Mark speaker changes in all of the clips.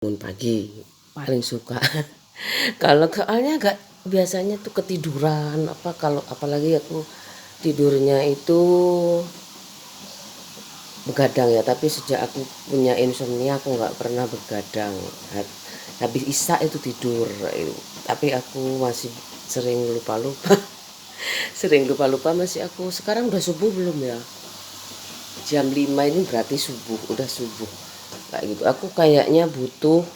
Speaker 1: Bangun pagi paling suka. Kalau soalnya agak biasanya tuh ketiduran apa, kalau apalagi aku tidurnya itu begadang ya, tapi sejak aku punya insomnia aku nggak pernah begadang. Habis isya itu tidur. Tapi aku masih sering lupa-lupa. Sering lupa-lupa masih aku. Sekarang udah subuh belum ya? Jam 5 ini berarti subuh, udah subuh. Kayak gitu. Aku kayaknya butuh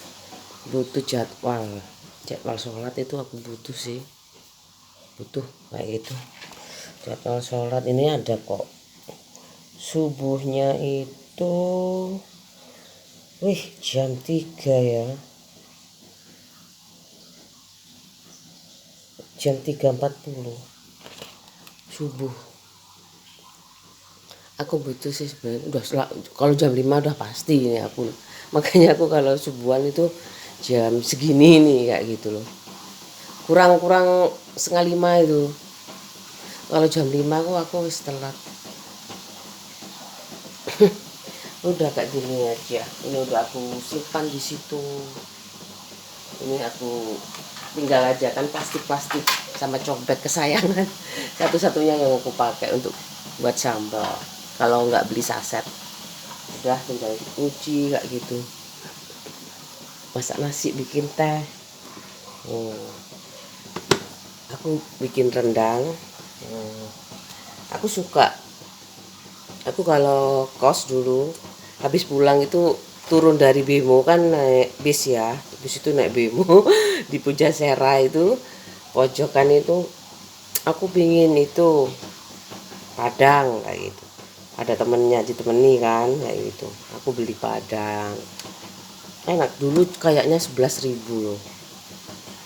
Speaker 1: butuh jadwal sholat itu aku butuh sih, butuh kayak gitu. Jadwal sholat ini ada kok, subuhnya itu jam 3 ya, jam 3.40 subuh. Aku butuh sih sebenarnya, kalau jam 5 udah pasti ini aku, makanya aku kalau subuhan itu jam segini nih kayak gitu loh, kurang-kurang setengah 5 itu. Kalau jam 5 aku wis telat. Udah kayak gini aja, ini udah aku simpan di situ. Ini aku tinggal aja kan, plastik-plastik sama cobek kesayangan satu-satunya yang aku pakai untuk buat sambal kalau nggak beli saset. Udah tinggal cuci kayak gitu, masak nasi, bikin teh. Aku bikin rendang. Aku suka, aku kalau kos dulu habis pulang itu turun dari Bemo kan, naik bis ya, bis itu naik Bemo di Pujasera itu pojokan itu. Aku pingin itu Padang kayak gitu, ada temennya ditemani kan kayak gitu. Aku beli Padang, enak. Dulu kayaknya 11.000 loh,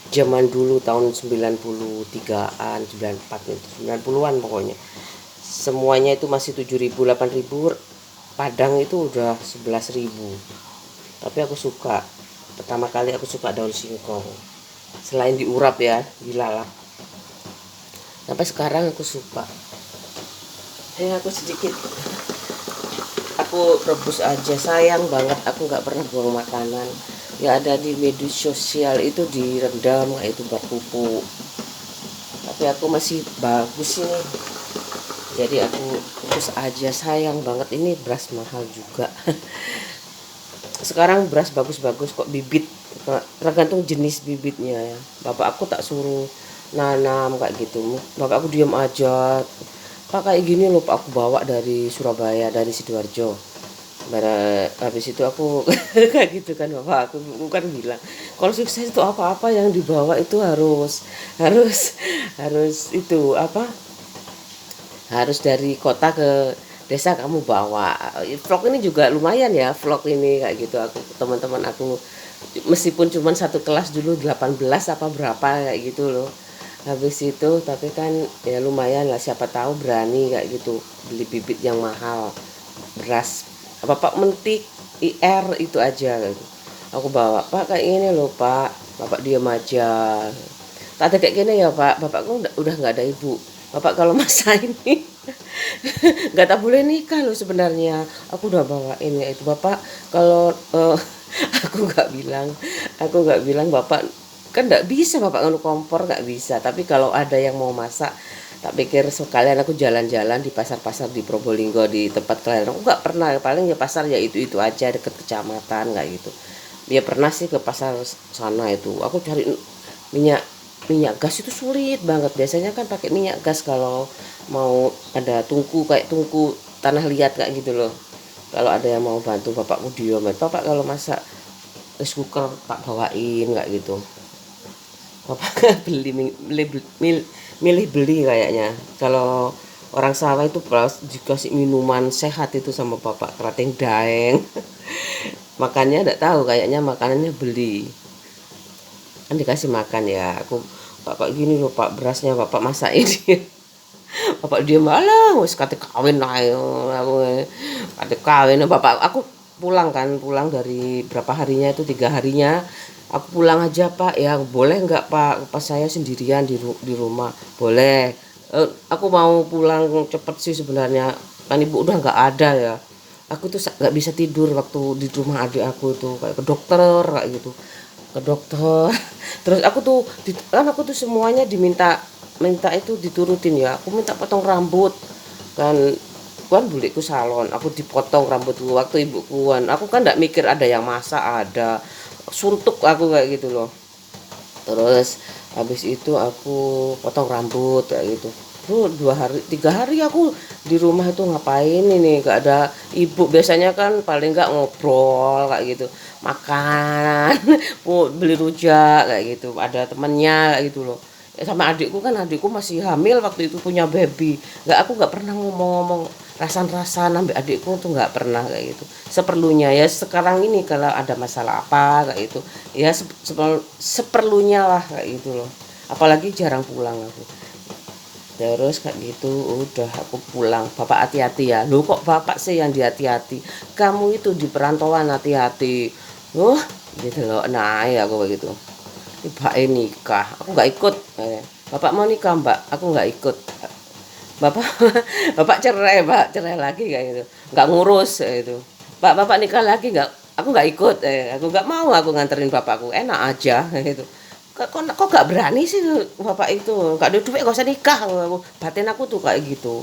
Speaker 1: zaman dulu tahun 93-an, 94 itu, 90-an pokoknya. Semuanya itu masih 7.000, 8.000. Padang itu udah 11.000. Tapi aku suka, pertama kali aku suka daun singkong, selain diurap ya, dilalap. Sampai sekarang aku suka. Aku sedikit aku rebus aja, sayang banget aku nggak pernah buang makanan ya, ada di media sosial itu direndam kayak itu buat pupuk, tapi aku masih bagus ini, jadi aku rebus aja. Sayang banget, ini beras mahal juga. Sekarang beras bagus-bagus kok, bibit tergantung jenis bibitnya ya. Bapak aku tak suruh nanam kayak gitu, bapak aku diam aja. Pak, kayak gini loh Pak, aku bawa dari Surabaya, dari Sidoarjo. Habis itu aku kayak gitu kan, bapak aku kan bilang kalau sukses itu apa-apa yang dibawa itu harus harus harus itu apa, harus dari kota ke desa kamu bawa. Vlog ini juga lumayan ya, vlog ini kayak gitu. Aku teman-teman aku meskipun cuma satu kelas dulu 18 apa berapa kayak gitu loh, habis itu tapi kan ya lumayan lah, siapa tahu berani kayak gitu beli bibit yang mahal. Beras apa Pak, mentik IR itu aja gitu. Aku bawa, Pak kayak ini loh Pak. Bapak diam aja, tak ada kayak gini ya Pak, bapakku udah nggak ada ibu. Bapak kalau masa ini nggak tak boleh nikah loh sebenarnya. Aku udah bawa ini itu Bapak, kalau aku nggak bilang Bapak kan nggak bisa, Bapak nganu kompor nggak bisa. Tapi kalau ada yang mau masak, tak pikir sekalian aku jalan-jalan di pasar-pasar di Probolinggo, di tempat kalian. Aku nggak pernah, paling ya pasar ya itu aja deket kecamatan kayak gitu. Ya pernah sih ke pasar sana itu, aku cari minyak minyak gas itu sulit banget. Biasanya kan pakai minyak gas kalau mau ada tungku, kayak tungku tanah liat kayak gitu loh. Kalau ada yang mau bantu bapakku, dia bapak kalau masak rice cooker tak bawain kayak gitu. Bapak milih beli kayaknya. Kalau orang sawah itu dikasih minuman sehat itu sama bapak, kerating daeng. Makannya enggak tahu, kayaknya makanannya beli. Kan dikasih makan ya. Aku, Bapak gini loh Pak, berasnya Bapak masak ini. Bapak dia malah wis kate kawin ae. Aku kate kawin Bapak. Aku pulang dari berapa harinya itu, 3 harinya. Aku pulang aja Pak, ya boleh nggak Pak, pas saya sendirian di rumah. Boleh. Aku mau pulang cepet sih sebenarnya, kan ibu udah nggak ada ya. aku tuh nggak bisa tidur waktu di rumah adik aku tuh, kayak ke dokter kayak gitu, ke dokter. Terus aku tuh kan aku tuh semuanya diminta minta itu diturutin ya, aku minta potong rambut kan. Kan bulikku salon, aku dipotong rambutku waktu ibuku kan, aku kan nggak mikir ada yang masak, ada suntuk aku kayak gitu loh. Terus habis itu aku potong rambut kayak gitu. Tuh 2 hari 3 hari aku di rumah itu ngapain ini, gak ada ibu. Biasanya kan paling nggak ngobrol kayak gitu, makan, beli rujak kayak gitu, ada temennya kayak gitu loh. Sama adikku, kan adikku masih hamil waktu itu, punya baby. Aku nggak pernah ngomong-ngomong rasan-rasan sampai adikku tuh, nggak pernah kayak gitu. Seperlunya ya, sekarang ini kalau ada masalah apa kayak gitu ya seperlunya lah kayak gitu loh. Apalagi jarang pulang aku. Terus kayak gitu udah aku pulang, bapak hati-hati ya. Loh kok bapak sih yang dihati-hati, kamu itu di perantauan hati-hati. Gitu loh. Nah ya aku begitu, tiba nikah aku nggak ikut. Bapak mau nikah mbak, aku nggak ikut. Bapak bapak cerai, pak cerai lagi kayak gitu, nggak ngurus kayak gitu. Bapak nikah lagi nggak, aku nggak ikut. Aku nggak mau, aku nganterin bapakku, enak aja kayak gitu. Kok nggak berani sih bapak itu, nggak ada duit, nggak usah nikah. Batin aku tuh kayak gitu.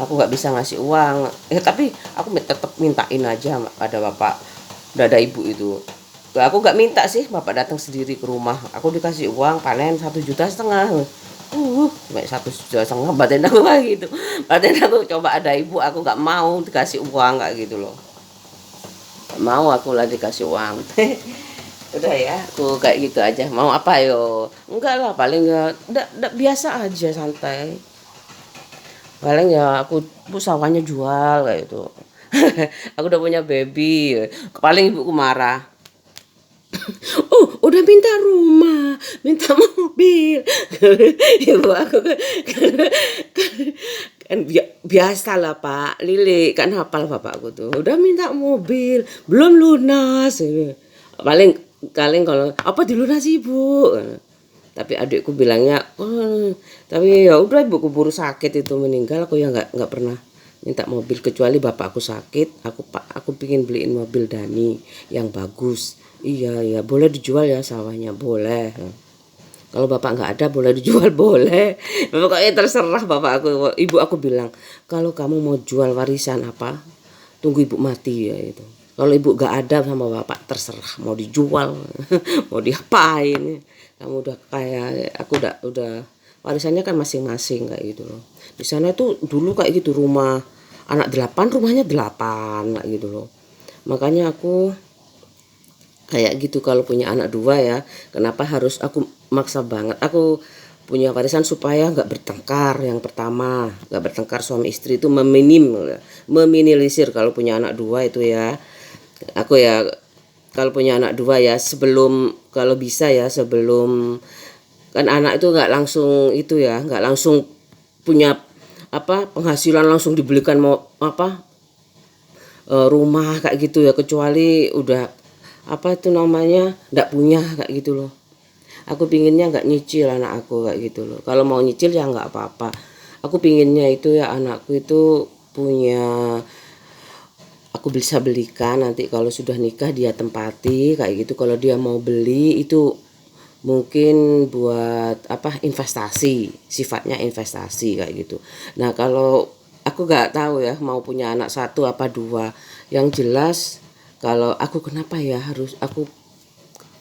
Speaker 1: Aku nggak bisa ngasih uang, tapi aku tetap mintain aja pada bapak. Udah ada ibu itu. Aku nggak minta sih, bapak datang sendiri ke rumah, aku dikasih uang panen 1,5 juta. Sampai 1,5 juta, batin aku kayak gitu. Batin aku, coba ada ibu, aku nggak mau dikasih uang kayak gitu loh. Gak mau aku lah dikasih uang. Udah ya, aku kayak gitu aja. Mau apa yo? Enggak lah, paling ya ndak biasa aja, santai. Paling ya aku sawahnya jual kayak itu. Aku udah punya baby. Paling ibuku marah. Udah minta rumah, minta mobil. Ibu aku kan biasa lah Pak Lili, kan hafal bapakku tuh. Udah minta mobil, belum lunas. Paling paling kalau apa dilunasi ibu. Tapi adikku bilangnya, tapi ya udah ibuku buru sakit itu meninggal, aku ya nggak pernah minta mobil, kecuali bapakku sakit, aku pingin beliin mobil Dani yang bagus. Iya ya, boleh dijual ya sawahnya, boleh. Kalau bapak nggak ada boleh dijual, boleh. Pokoknya terserah bapak aku. Ibu aku bilang, kalau kamu mau jual warisan apa, tunggu ibu mati ya itu. Kalau ibu nggak ada sama bapak, terserah mau dijual, mau diapain. Kamu udah kaya, aku udah warisannya kan masing-masing kayak gitu loh. Di sana tuh dulu kayak gitu, rumah anak 8, rumahnya 8 kayak gitu loh. Makanya aku kayak gitu, kalau punya anak 2 ya, kenapa harus aku maksa banget aku punya warisan supaya nggak bertengkar. Yang pertama, nggak bertengkar suami istri itu, meminimalisir kalau punya anak 2 itu ya. Aku ya kalau punya anak 2 ya, sebelum, kalau bisa ya sebelum, kan anak itu nggak langsung itu ya, nggak langsung punya apa penghasilan langsung dibelikan mau apa rumah kayak gitu ya, kecuali udah apa itu namanya nggak punya kayak gitu loh. Aku pinginnya nggak nyicil anak aku kayak gitu loh. Kalau mau nyicil ya nggak apa-apa. Aku pinginnya itu ya anakku itu punya, aku bisa belikan nanti kalau sudah nikah dia tempati kayak gitu. Kalau dia mau beli itu mungkin buat apa, investasi, sifatnya investasi kayak gitu. Nah kalau aku nggak tahu ya mau punya anak 1 apa 2. Yang jelas kalau aku, kenapa ya harus aku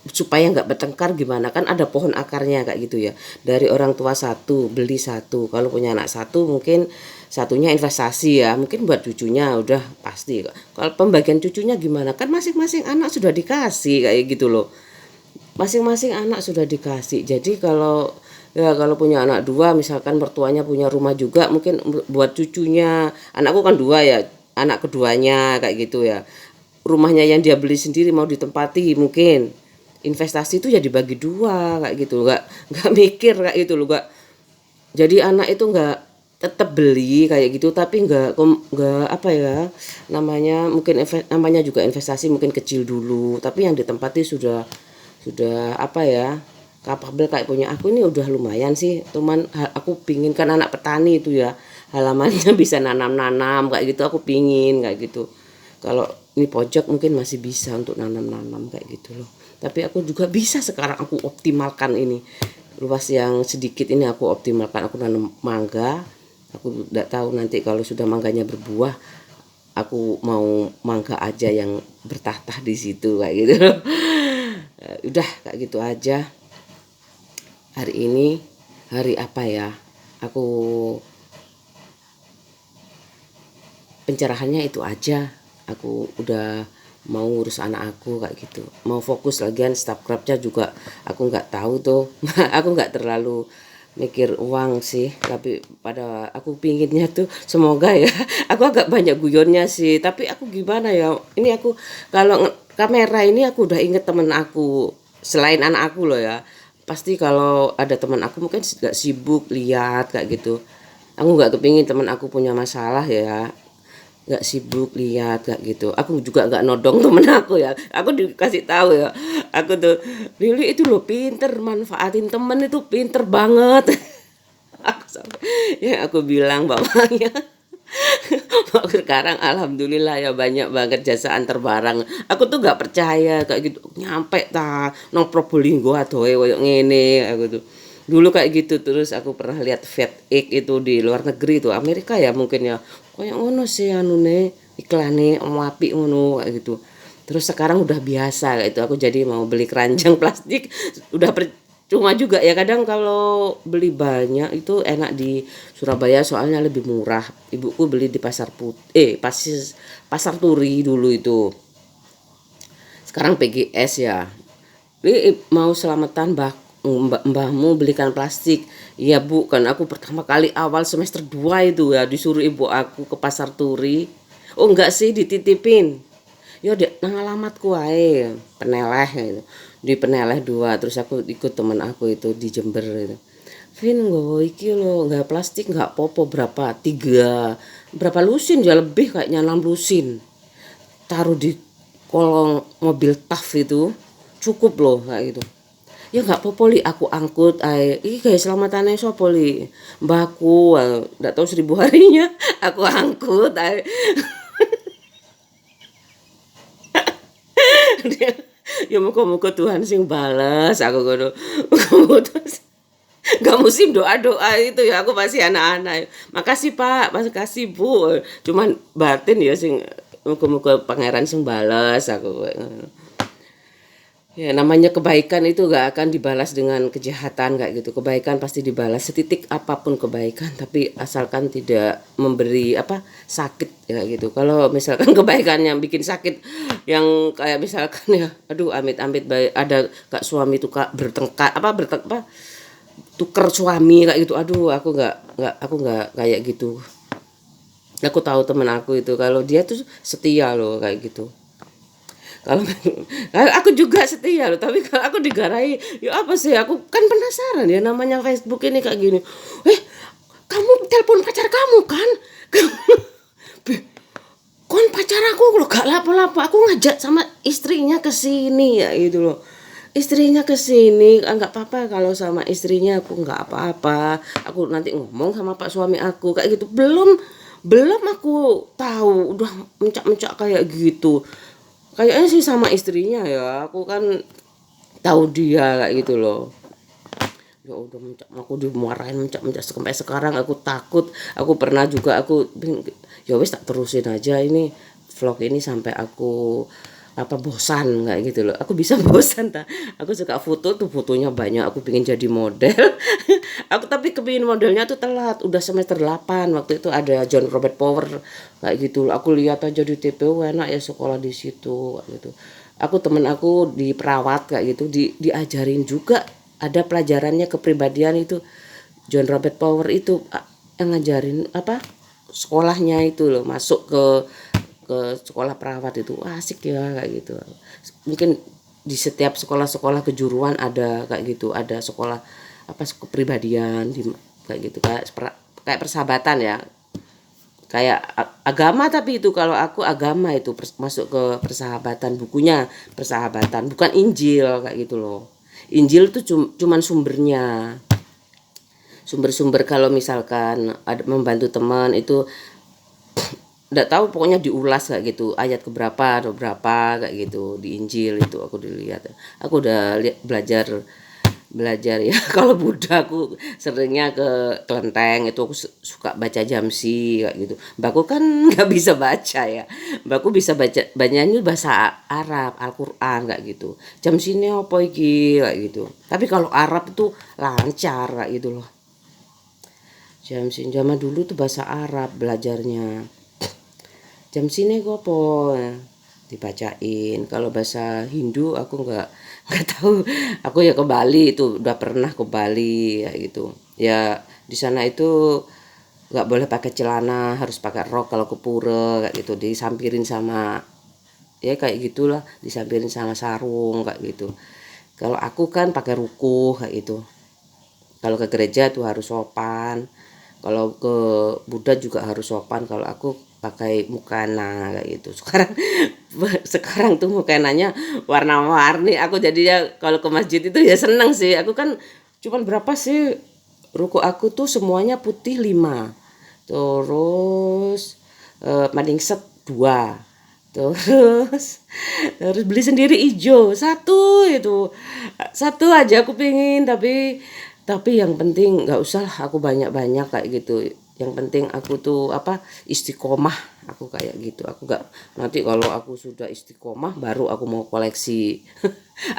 Speaker 1: supaya nggak bertengkar, gimana, kan ada pohon akarnya kayak gitu ya, dari orang tua 1 beli 1. Kalau punya anak 1 mungkin satunya investasi ya, mungkin buat cucunya udah pasti. Kalau pembagian cucunya gimana, kan masing-masing anak sudah dikasih kayak gitu loh, masing-masing anak sudah dikasih. Jadi kalau ya kalau punya anak 2 misalkan mertuanya punya rumah juga, mungkin buat cucunya. Anakku kan 2 ya, anak keduanya kayak gitu ya, rumahnya yang dia beli sendiri mau ditempati, mungkin investasi itu ya dibagi 2 kayak gitu. Nggak mikir kayak gitu loh, nggak. Jadi anak itu nggak tetap beli kayak gitu, tapi nggak apa ya namanya, mungkin namanya juga investasi, mungkin kecil dulu, tapi yang ditempati sudah apa ya, kapabel kayak punya aku ini udah lumayan sih. Cuman aku pingin kan anak petani itu ya halamannya bisa nanam-nanam kayak gitu, aku pingin kayak gitu. Kalau ini pojok mungkin masih bisa untuk nanam-nanam kayak gitu loh. Tapi aku juga bisa sekarang aku optimalkan ini. Luas yang sedikit ini aku optimalkan, aku nanam mangga. Aku tidak tahu nanti kalau sudah mangganya berbuah, aku mau mangga aja yang bertahta di situ kayak gitu loh. Udah kayak gitu aja. Hari ini hari apa ya? Aku pencerahannya itu aja. Aku udah mau ngurus anak aku kayak gitu, mau fokus lagian subscribe-nya juga aku nggak tahu tuh. Aku nggak terlalu mikir uang sih, tapi pada aku pinginnya tuh semoga ya. Aku agak banyak guyonnya sih, tapi aku gimana ya, ini aku kalau kamera ini aku udah inget temen aku selain anak aku loh ya. Pasti kalau ada teman aku mungkin nggak sibuk lihat kayak gitu, aku nggak kepingin teman aku punya masalah ya, nggak sibuk lihat kayak gitu. Aku juga nggak nodong temen aku ya, aku dikasih tahu ya, aku tuh Lili itu loh pinter manfaatin temen, itu pinter banget. Aku sampai ya aku bilang bapaknya. Sekarang alhamdulillah ya banyak banget jasa antar barang. Aku tuh nggak percaya kayak gitu nyampe ta nang Probolinggo adoe koyo ngene aku tuh. Dulu kayak gitu, terus aku pernah lihat FedEx itu di luar negeri tuh, Amerika ya mungkin ya. Kayak ngono sih anune iklane apik ngono kayak gitu. Terus sekarang udah biasa kayak itu, aku jadi mau beli keranjang plastik udah cuma juga ya, kadang kalau beli banyak itu enak di Surabaya soalnya lebih murah. Ibuku beli di pasar Turi dulu itu. Sekarang PGS ya. Ini mau selamatan mbahmu belikan plastik. Iya bu, kan aku pertama kali awal semester 2 itu ya disuruh ibu aku ke pasar Turi. Oh enggak sih, dititipin. Yo dek nang alamatku wae, Peneleh gitu. Di Peneleh 2, terus aku ikut teman aku itu di Jember itu. Vin nggo iki lo, enggak plastik enggak popo berapa? 3. Berapa lusin ya, lebih kayaknya 6 lusin. Taruh di kolong mobil TAF itu. Cukup loh kayak gitu. Ya nggak popoli aku angkut ay, ih kayak selamatannya sopoli mbakku nggak tahu 1000 harinya aku angkut ay. Ya muka-muka Tuhan sing bales aku ngono. Muka-muka nggak musim doa-doa itu ya, aku masih anak-anak. Makasih Pak, makasih Bu. Cuman batin ya sing muka-muka pangeran sing bales aku. Ya namanya kebaikan itu gak akan dibalas dengan kejahatan kayak gitu. Kebaikan pasti dibalas setitik apapun kebaikan, tapi asalkan tidak memberi sakit ya gitu. Kalau misalkan kebaikannya bikin sakit, yang kayak misalkan ya aduh amit-amit ada kak suami tuh kak bertengkar tuker suami kayak gitu. Aduh aku nggak kayak gitu. Aku tahu temen aku itu kalau dia tuh setia loh kayak gitu. Kalau aku juga setia loh, tapi kalau aku digarai, ya apa sih? Aku kan penasaran ya, namanya Facebook ini kayak gini. Kamu telepon pacar kamu kan? Kon pacar aku loh gak lapo-lapo. Aku ngajak sama istrinya ke sini ya gitu loh. Istrinya ke sini, nggak apa-apa kalau sama istrinya aku nggak apa-apa. Aku nanti ngomong sama pak suami aku kayak gitu. Belum aku tahu udah mencak-mencak kayak gitu. Kayaknya sih sama istrinya ya, aku kan tahu dia kayak gitu loh. Ya udah aku dimarahin mencak-mencak sampai sekarang aku takut. Aku pernah juga ya wis tak terusin aja ini vlog ini sampai aku bosan kayak gitu loh. Aku bisa bosan tak. Aku suka foto tuh, fotonya banyak, aku pengen jadi model. Aku tapi kepingin modelnya tuh telat, udah semester 8 waktu itu ada John Robert Power kayak gitu. Aku lihat aja di TPU enak ya sekolah di situ kayak gitu. Temen aku di perawat kayak gitu, diajarin juga ada pelajarannya kepribadian itu. John Robert Power itu yang ngajarin sekolahnya itu loh, masuk ke sekolah perawat itu asik ya kayak gitu. Mungkin di setiap sekolah-sekolah kejuruan ada kayak gitu, ada sekolah kepribadian kayak gitu, kayak persahabatan ya, kayak agama. Tapi itu kalau aku agama itu masuk ke persahabatan, bukunya persahabatan, bukan Injil kayak gitu loh. Injil itu cuman sumbernya. sumber-sumber kalau misalkan ada membantu teman itu nggak tahu, pokoknya diulas kayak gitu, ayat keberapa atau berapa kayak gitu di Injil itu aku dilihat. Aku udah belajar belajar ya. Kalau Buddha aku seringnya ke kelenteng itu, aku suka baca jamsi kayak gitu. Mbakku kan nggak bisa baca ya, mbakku bisa baca bacanya bahasa Arab Al-Quran kayak gitu. Jamsi ini apa iki kayak gitu, tapi kalau Arab itu lancar kayak gitu loh. Jamsi zaman dulu tuh bahasa Arab belajarnya. Jam sini gue apa dibacain. Kalau bahasa Hindu aku nggak tahu. Aku ya ke Bali, itu udah pernah ke Bali ya gitu ya. Di sana itu nggak boleh pakai celana, harus pakai rok kalau ke pura kayak gitu, disampirin sama ya kayak gitulah, disampirin sama sarung kayak gitu. Kalau aku kan pakai rukuh kayak gitu. Kalau ke gereja tuh harus sopan, kalau ke Buddha juga harus sopan. Kalau aku pakai mukena kayak gitu. Sekarang tuh mukenanya warna-warni. Aku jadinya kalau ke masjid itu ya seneng sih. Aku kan cuman berapa sih, ruko aku tuh semuanya putih 5, terus mading set 2, terus terus beli sendiri hijau satu. Itu satu aja aku pingin, tapi yang penting nggak usah lah aku banyak-banyak kayak gitu. Yang penting aku tuh apa, istiqomah. Aku kayak gitu. Aku nggak, nanti kalau aku sudah istiqomah baru aku mau koleksi.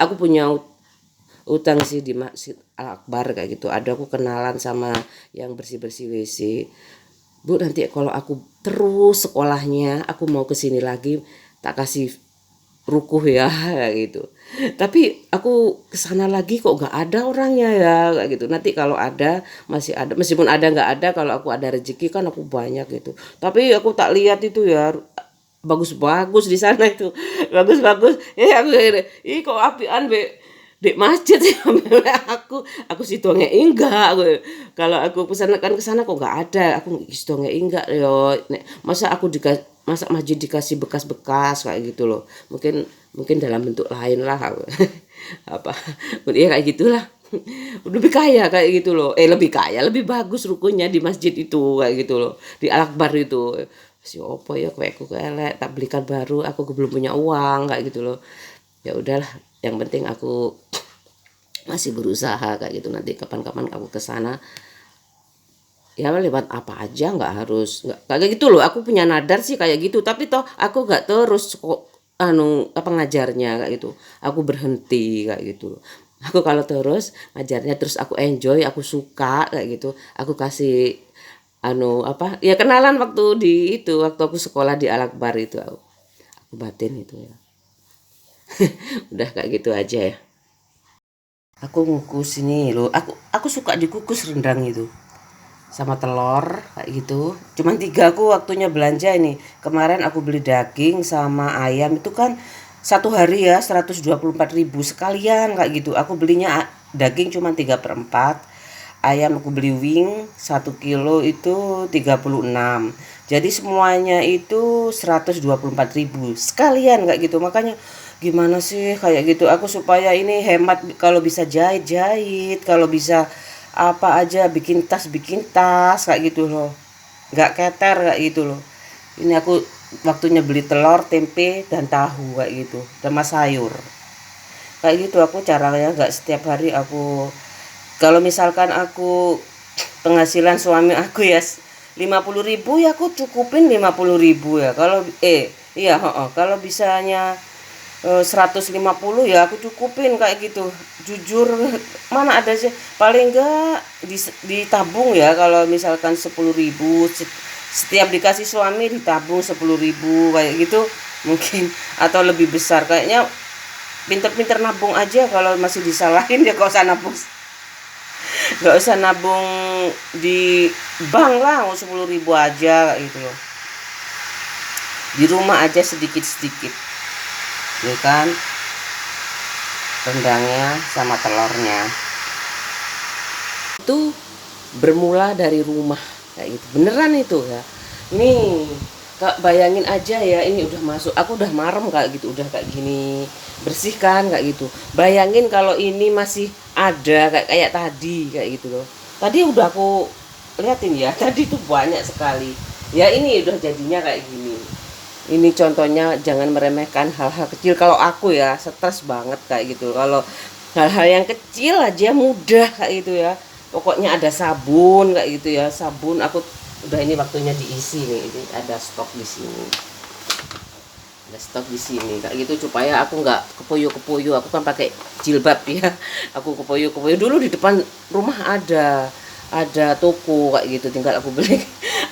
Speaker 1: Aku punya utang sih di Masjid Al Akbar kayak gitu. Ada aku kenalan sama yang bersih-bersih WC. Bu, nanti kalau aku terus sekolahnya aku mau kesini lagi, tak kasih rukuh ya kayak gitu. Tapi aku kesana lagi kok nggak ada orangnya ya kayak gitu. Nanti kalau ada, masih ada, meskipun ada nggak ada, kalau aku ada rezeki kan aku banyak gitu. Tapi aku tak lihat itu ya, bagus-bagus di sana itu, bagus-bagus. Aku ih kok apian be di masjid ya. Aku situ enggak aku. Kalau aku pesan kan ke sana kok nggak ada, aku situ enggak yo. Masa aku masa masjid dikasih bekas-bekas kayak gitu loh. Mungkin dalam bentuk lain lah. Apa ya kayak gitulah. Lebih kaya kayak gitu loh. Lebih kaya, lebih bagus rukunya di masjid itu kayak gitu loh. Di Al Akbar itu. Si opo ya kueku elek, tak belikan baru, aku belum punya uang kayak gitu loh. Ya udahlah, yang penting aku masih berusaha kayak gitu. Nanti kapan-kapan aku ke sana ya lewat apa aja, nggak harus nggak kayak gitu loh. Aku punya nadar sih kayak gitu, tapi toh aku nggak terus kok apa ngajarnya kayak gitu. Aku berhenti kayak gitu loh. Aku kalau terus ngajarnya, terus aku enjoy, aku suka kayak gitu, aku kasih apa ya, kenalan waktu di itu, waktu aku sekolah di Al Akbar itu, aku batin itu ya. Udah kayak gitu aja ya. Aku ngukus ini loh, aku suka dikukus rendang itu sama telur kayak gitu. Cuman 3 aku waktunya belanja ini. Kemarin aku beli daging sama ayam itu kan 1 hari ya 124.000 sekalian kayak gitu. Aku belinya daging cuma 3/4, ayam aku beli wing 1 kilo itu 36. Jadi semuanya itu 124.000 sekalian kayak gitu. Makanya gimana sih kayak gitu aku supaya ini hemat, kalau bisa jahit-jahit, kalau bisa apa aja, bikin tas kayak gitu loh, nggak keter kayak gitu loh. Ini aku waktunya beli telur, tempe, dan tahu kayak gitu, sama sayur kayak gitu. Aku caranya nggak setiap hari aku, kalau misalkan aku penghasilan suami aku ya 50.000 ya aku cukupin 50.000 ya. Kalau iya kalau bisanya 150 ya aku cukupin kayak gitu. Jujur, mana ada sih, paling enggak ditabung ya. Kalau misalkan 10.000 setiap dikasih suami ditabung 10.000 kayak gitu mungkin, atau lebih besar. Kayaknya pinter-pinter nabung aja. Kalau masih disalahin ya gak usah nabung di bank lah, 10.000 aja kayak gitu loh. Di rumah aja sedikit-sedikit ya kan, rendangnya sama telurnya itu bermula dari rumah kayak gitu, beneran itu ya. Nih Kak, bayangin aja ya, ini udah masuk, aku udah marem kayak gitu, udah kayak gini, bersihkan kayak gitu. Bayangin kalau ini masih ada kayak tadi kayak gitu loh. Tadi udah aku liatin ya, tadi tuh banyak sekali. Ya ini udah jadinya kayak gini. Ini contohnya, jangan meremehkan hal-hal kecil. Kalau aku ya stres banget kayak gitu. Kalau hal-hal yang kecil aja mudah kayak gitu ya. Pokoknya ada sabun kayak gitu ya. Sabun aku udah, ini waktunya diisi nih. Ini ada stok di sini. Ada stok di sini kayak gitu supaya aku nggak kepoyo-kepoyo. Aku kan pakai jilbab ya. Aku kepoyo-kepoyo. Dulu di depan rumah ada toko kayak gitu, tinggal aku beli.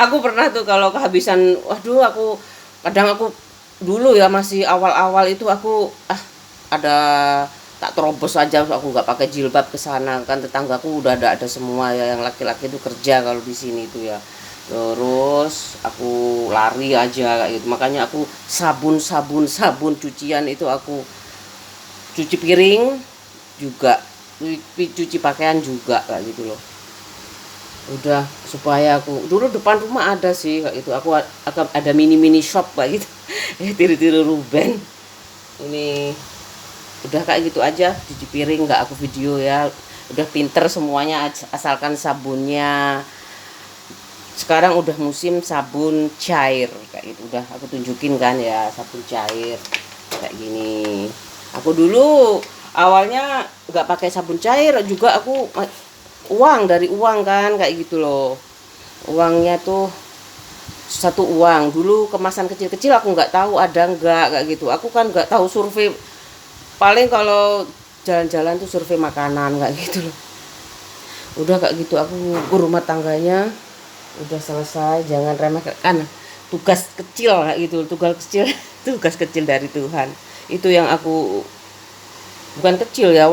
Speaker 1: Aku pernah tuh kalau kehabisan, waduh, aku kadang aku dulu ya masih awal-awal itu aku ada tak terobos aja, aku nggak pakai jilbab ke sana kan, tetanggaku udah ada semua ya, yang laki-laki itu kerja kalau di sini itu ya. Terus aku lari aja kayak gitu, makanya aku sabun cucian itu aku cuci piring juga, cuci pakaian juga kayak gitu loh. Udah supaya aku, dulu depan rumah ada sih kayak gitu, aku akan ada mini shop kayak gitu. Tiru-tiru Ruben ini. Udah kayak gitu aja, cuci piring nggak aku video ya. Udah pinter semuanya, asalkan sabunnya sekarang udah musim sabun cair kayak gitu. Udah aku tunjukin kan ya, sabun cair kayak gini. Aku dulu awalnya nggak pakai sabun cair juga, aku dari uang kan kayak gitu loh. Uangnya tuh satu uang, dulu kemasan kecil-kecil aku nggak tahu ada nggak kayak gitu. Aku kan nggak tahu survei, paling kalau jalan-jalan tuh survei makanan kayak gitu loh. Udah kayak gitu aku rumah tangganya udah selesai. Jangan remehkan tugas kecil kayak gitu, tugas kecil dari Tuhan. Itu yang aku, bukan kecil ya,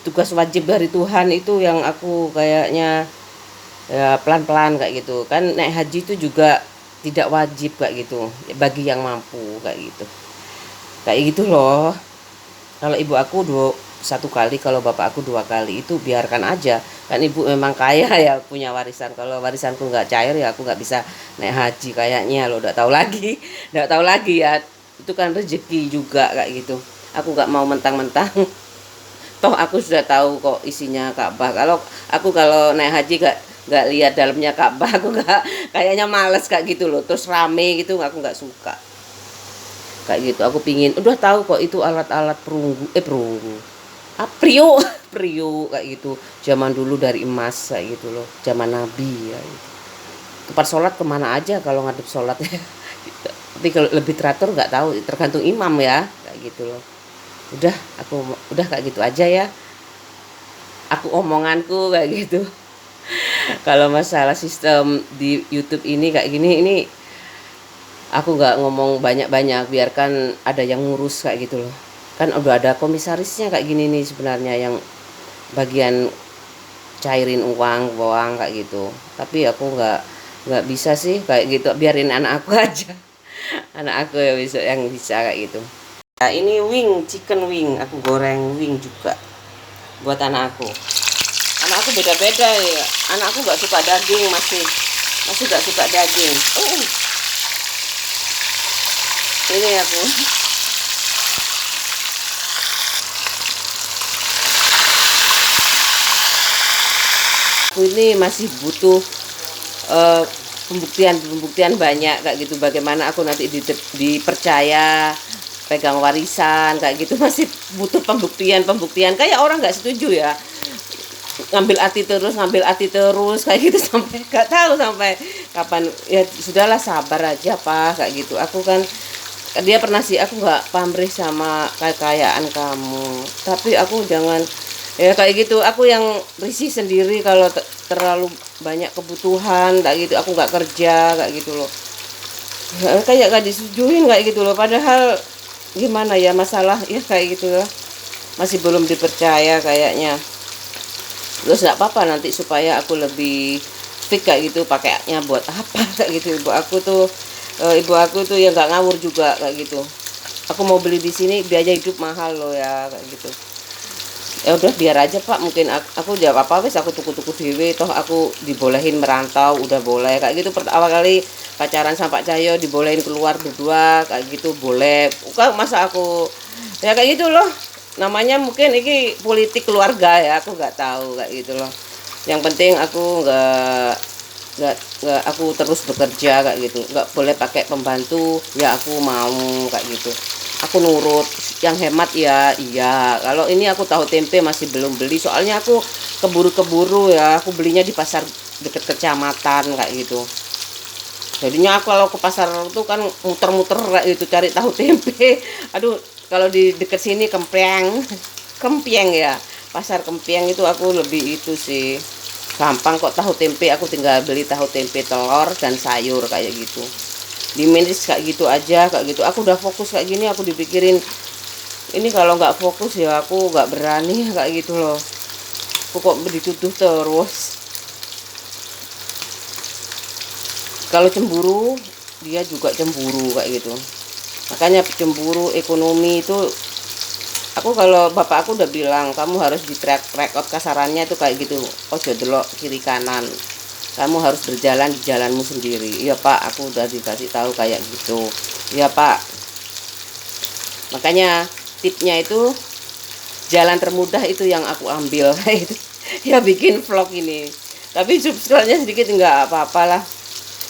Speaker 1: tugas wajib dari Tuhan itu yang aku kayaknya ya pelan-pelan kayak gitu kan. Naik haji itu juga tidak wajib kayak gitu, bagi yang mampu kayak gitu loh. Kalau ibu aku satu kali, kalau bapak aku 2 kali, itu biarkan aja kan, ibu memang kaya ya, punya warisan. Kalau warisanku nggak cair ya aku nggak bisa naik haji kayaknya loh. Nggak tahu lagi nggak tahu lagi ya, itu kan rezeki juga kayak gitu. Aku nggak mau mentang-mentang toh aku sudah tahu kok isinya Ka'bah. Kalau naik haji nggak lihat dalamnya Ka'bah, aku nggak, kayaknya males kayak gitu loh. Terus rame gitu aku nggak suka kayak gitu. Aku pingin udah tahu kok itu alat-alat perunggu, prio prio kayak gitu, zaman dulu dari emas kayak gitu loh, zaman Nabi ya gitu. Tempat sholat kemana aja kalau ngadep sholat ya. Tapi kalau lebih teratur nggak tahu, tergantung imam ya kayak gitu loh. Udah, aku udah kayak gitu aja ya, aku omonganku kayak gitu. Kalau masalah sistem di YouTube ini kayak gini, ini aku nggak ngomong banyak-banyak, biarkan ada yang ngurus kayak gitu loh. Kan udah ada komisarisnya kayak gini nih sebenarnya, yang bagian cairin uang kayak gitu. Tapi aku nggak bisa sih kayak gitu, biarin anak aku aja. Anak aku ya besok yang bisa kayak gitu. Nah, ini chicken wing, aku goreng wing juga buat anak aku. Anak aku beda-beda ya. Anak aku nggak suka daging, masih nggak suka daging. Ini aku ini masih butuh pembuktian banyak kayak gitu. Bagaimana aku nanti dipercaya pegang warisan kayak gitu, masih butuh pembuktian kayak orang nggak setuju ya, ngambil hati terus kayak gitu. Sampai nggak tahu sampai kapan ya. Sudahlah, sabar aja Pak kayak gitu. Aku kan, dia pernah sih, aku nggak pamrih sama kekayaan kamu, tapi aku jangan ya kayak gitu. Aku yang risih sendiri kalau terlalu banyak kebutuhan kayak gitu. Aku nggak kerja kayak gitu loh, kayak gak disetujuin kayak gitu loh. Padahal gimana ya, masalah ya kayak gitu loh, masih belum dipercaya kayaknya. Terus nggak apa-apa nanti, supaya aku lebih fit kayak gitu, pakainya buat apa kayak gitu. Ibu aku tuh ya nggak ngawur juga kayak gitu. Aku mau beli di sini, biaya hidup mahal loh ya kayak gitu. Ya udah biar aja Pak, mungkin aku jawab apa wes, aku tuku-tuku dewe, toh aku dibolehin merantau, udah boleh kayak gitu. Pertama kali pacaran sama Pak Cahyo dibolehin keluar berdua kayak gitu, boleh. Masa aku ya kayak gitu loh, namanya mungkin ini politik keluarga ya, aku nggak tahu kayak gitu loh. Yang penting aku nggak aku terus bekerja kayak gitu, nggak boleh pakai pembantu ya, aku mau kayak gitu, aku nurut. Yang hemat ya iya. Kalau ini aku tahu tempe masih belum beli, soalnya aku keburu-keburu ya, aku belinya di pasar deket kecamatan kayak gitu. Jadinya aku kalau ke pasar tuh kan muter-muter kayak gitu cari tahu tempe. Aduh, kalau di deket sini Kempiang, Kempiang ya, pasar Kempiang itu aku lebih itu sih, gampang kok tahu tempe. Aku tinggal beli tahu tempe, telur dan sayur kayak gitu, diminis kayak gitu aja kayak gitu. Aku udah fokus kayak gini, aku dipikirin ini kalau nggak fokus ya aku nggak berani kayak gitu loh. Aku kok dituduh terus. Kalau cemburu dia juga cemburu kayak gitu, makanya cemburu ekonomi itu. Aku kalau bapak aku udah bilang kamu harus di track record, kasarannya itu kayak gitu, ojo delok kiri kanan, kamu harus berjalan di jalanmu sendiri. Iya pak, aku udah dikasih tahu kayak gitu. Iya pak, makanya tipnya itu jalan termudah itu yang aku ambil itu ya, bikin vlog ini. Tapi subscribe-nya sedikit nggak apa-apalah,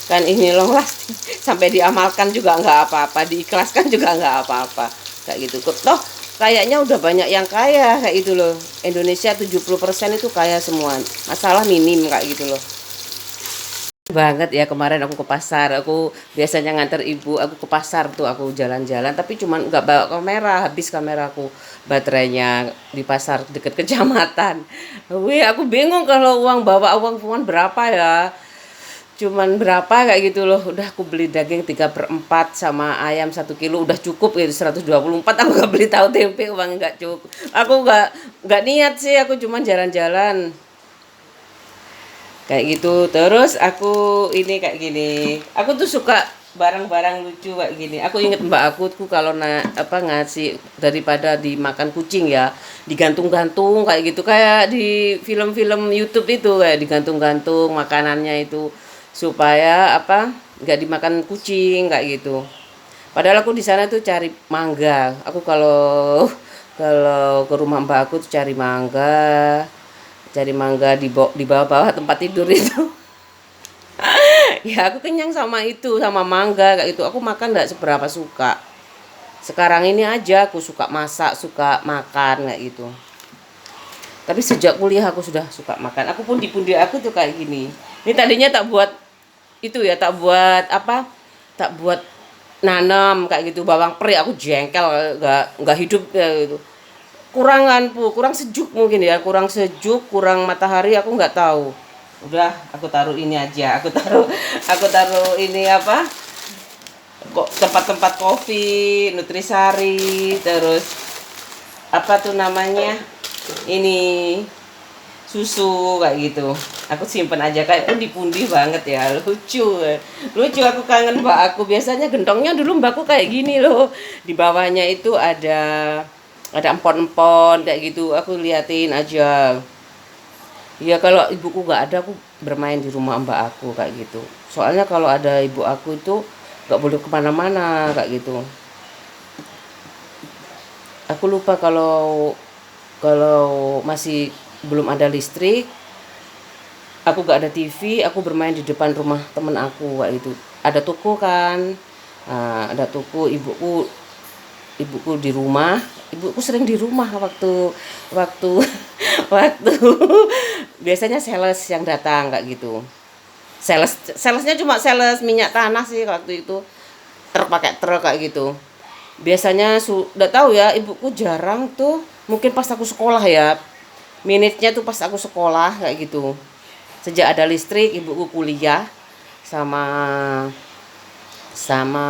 Speaker 1: kan ini long lasting. Sampai diamalkan juga nggak apa-apa, diikhlaskan juga nggak apa-apa kayak gitu. Toh kayaknya udah banyak yang kaya kayak gitu loh. Indonesia 70% itu kaya semua, masalah minim kayak gitu loh. Banget ya, kemarin aku ke pasar, aku biasanya nganter ibu aku ke pasar tuh, aku jalan-jalan tapi cuman nggak bawa kamera, habis kameraku baterainya di pasar deket kecamatan. Wih, aku bingung kalau bawa uang berapa ya, cuman berapa kayak gitu loh. Udah aku beli daging 3/4 sama ayam 1 kilo udah cukup gitu, 124. Aku nggak beli tahu tempe, uang nggak cukup. Aku nggak niat sih, aku cuman jalan-jalan kayak gitu. Terus aku ini kayak gini, aku tuh suka barang-barang lucu kayak gini. Aku inget mbak aku tuh kalau ngasih, daripada dimakan kucing ya, digantung-gantung kayak gitu, kayak di film-film YouTube itu, kayak digantung-gantung makanannya itu supaya nggak dimakan kucing kayak gitu. Padahal aku di sana tuh cari mangga. Aku kalau kalau ke rumah mbak aku tuh cari mangga di bawah-bawah tempat tidur itu. Ya aku kenyang sama itu, sama mangga kayak gitu. Aku makan nggak seberapa suka. Sekarang ini aja aku suka masak, suka makan kayak gitu. Tapi sejak kuliah aku sudah suka makan. Aku pun di pundi aku tuh kayak gini. Ini tadinya tak buat itu ya, tak buat tak buat nanam kayak gitu, bawang peri. Aku jengkel, nggak hidup kayak gitu. Kurang sejuk mungkin ya, kurang sejuk, kurang matahari, aku nggak tahu. Udah aku taruh ini aja, aku taruh ini kok tempat-tempat kopi, nutrisari, terus apa tuh namanya ini, susu kayak gitu. Aku simpen aja kayak pundi-pundi banget ya, lucu. Aku kangen mbak aku, biasanya gentongnya dulu mbakku kayak gini loh, di bawahnya itu ada empon-empon kayak gitu. Aku liatin aja ya. Kalau ibuku nggak ada, aku bermain di rumah mbak aku kayak gitu. Soalnya kalau ada ibu aku itu nggak boleh kemana-mana kayak gitu. Aku lupa kalau kalau masih belum ada listrik, aku nggak ada TV, aku bermain di depan rumah temen aku kayak gitu. Ada toko kan. Nah, ada toko, ibuku di rumah. Ibuku sering di rumah waktu waktu waktu biasanya sales yang datang kayak gitu. Salesnya cuma sales minyak tanah sih waktu itu, truk pakai truk kayak gitu. Biasanya sudah tahu ya, ibuku jarang tuh, mungkin pas aku sekolah ya, minitnya tuh pas aku sekolah kayak gitu. Sejak ada listrik ibuku kuliah sama sama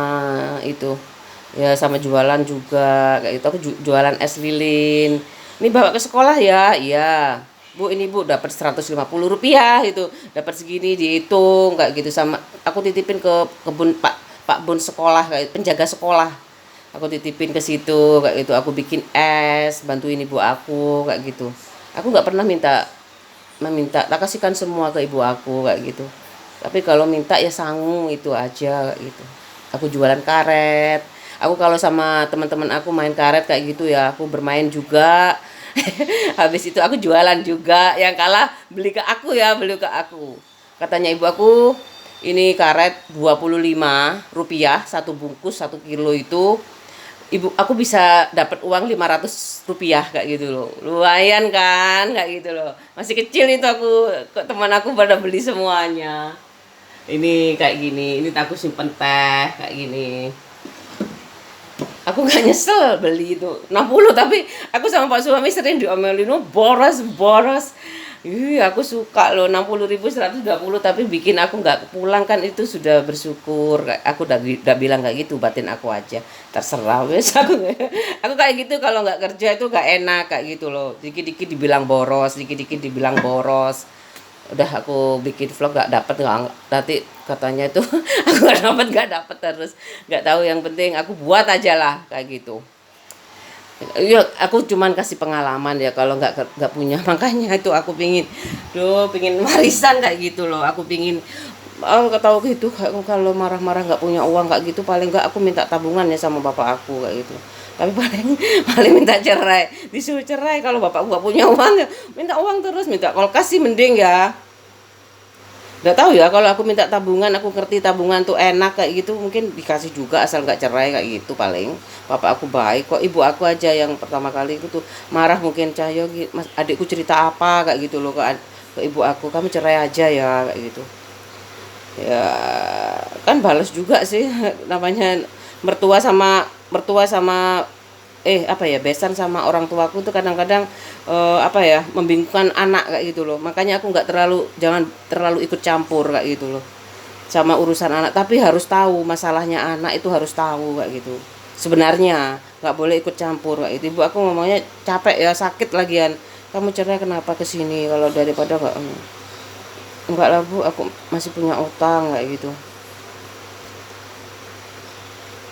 Speaker 1: itu ya, sama jualan juga kayak gitu. Aku jualan es lilin, ini bawa ke sekolah ya. Iya bu, ini bu dapat Rp150 itu, dapat segini dihitung kayak gitu. Sama aku titipin ke kebun pak bun sekolah, kayak penjaga sekolah, aku titipin ke situ kayak gitu. Aku bikin es, bantuin ibu aku kayak gitu. Aku nggak pernah meminta, tak kasihkan semua ke ibu aku kayak gitu. Tapi kalau minta ya sangu itu aja kayak gitu. Aku jualan karet. Aku kalau sama teman-teman aku main karet kayak gitu ya, aku bermain juga. Habis itu aku jualan juga, yang kalah beli ke aku ya, beli ke aku. Katanya ibu aku, ini karet Rp25 satu bungkus 1 kilo itu. Ibu aku bisa dapat uang Rp500 kayak gitu loh. Lumayan kan kayak gitu loh. Masih kecil itu aku, kok teman aku pada beli semuanya. Ini kayak gini, ini aku simpen teh kayak gini. Aku gak nyesel beli itu 60, tapi aku sama Pak suami sering diomelin, "Oh, boros boros." Aku suka loh 60.000 120, tapi bikin aku nggak pulang kan itu sudah bersyukur. Aku udah bilang kayak gitu, batin aku aja terserah wes. Aku kayak gitu, kalau nggak kerja itu nggak enak kayak gitu loh. Dikit-dikit dibilang boros, dikit-dikit dibilang boros. Udah aku bikin vlog gak dapet, nggak, nanti katanya itu aku gak dapet terus, nggak tahu, yang penting aku buat aja lah kayak gitu. Iya, aku cuman kasih pengalaman ya, kalau nggak punya makanya itu aku pingin warisan kayak gitu loh. Aku pingin, oh nggak tahu gitu, kalau marah-marah nggak punya uang kayak gitu, paling nggak aku minta tabungan ya sama bapak aku kayak gitu. Tapi paling paling minta cerai, disuruh cerai kalau bapak nggak punya uang ya minta uang terus, minta kulkas sih mending ya. Nggak tahu ya, kalau aku minta tabungan, aku ngerti tabungan tuh enak kayak gitu, mungkin dikasih juga asal nggak cerai kayak gitu. Paling bapak aku baik kok, ibu aku aja yang pertama kali itu tuh marah, mungkin Cahyo, mas adikku cerita apa kayak gitu loh ke ibu aku, "Kamu cerai aja ya," kayak gitu ya. Kan balas juga sih namanya mertua sama apa ya, besan sama orang tuaku tuh kadang-kadang apa ya, membingungkan anak kayak gitu loh. Makanya aku nggak terlalu, jangan terlalu ikut campur kayak gitu loh sama urusan anak, tapi harus tahu masalahnya anak, itu harus tahu kayak gitu. Sebenarnya nggak boleh ikut campur kayak itu. Ibu aku ngomongnya, "Capek ya, sakit lagian. Kamu cerai kenapa kesini, kalau daripada nggak lah Bu, aku masih punya utang," kayak gitu.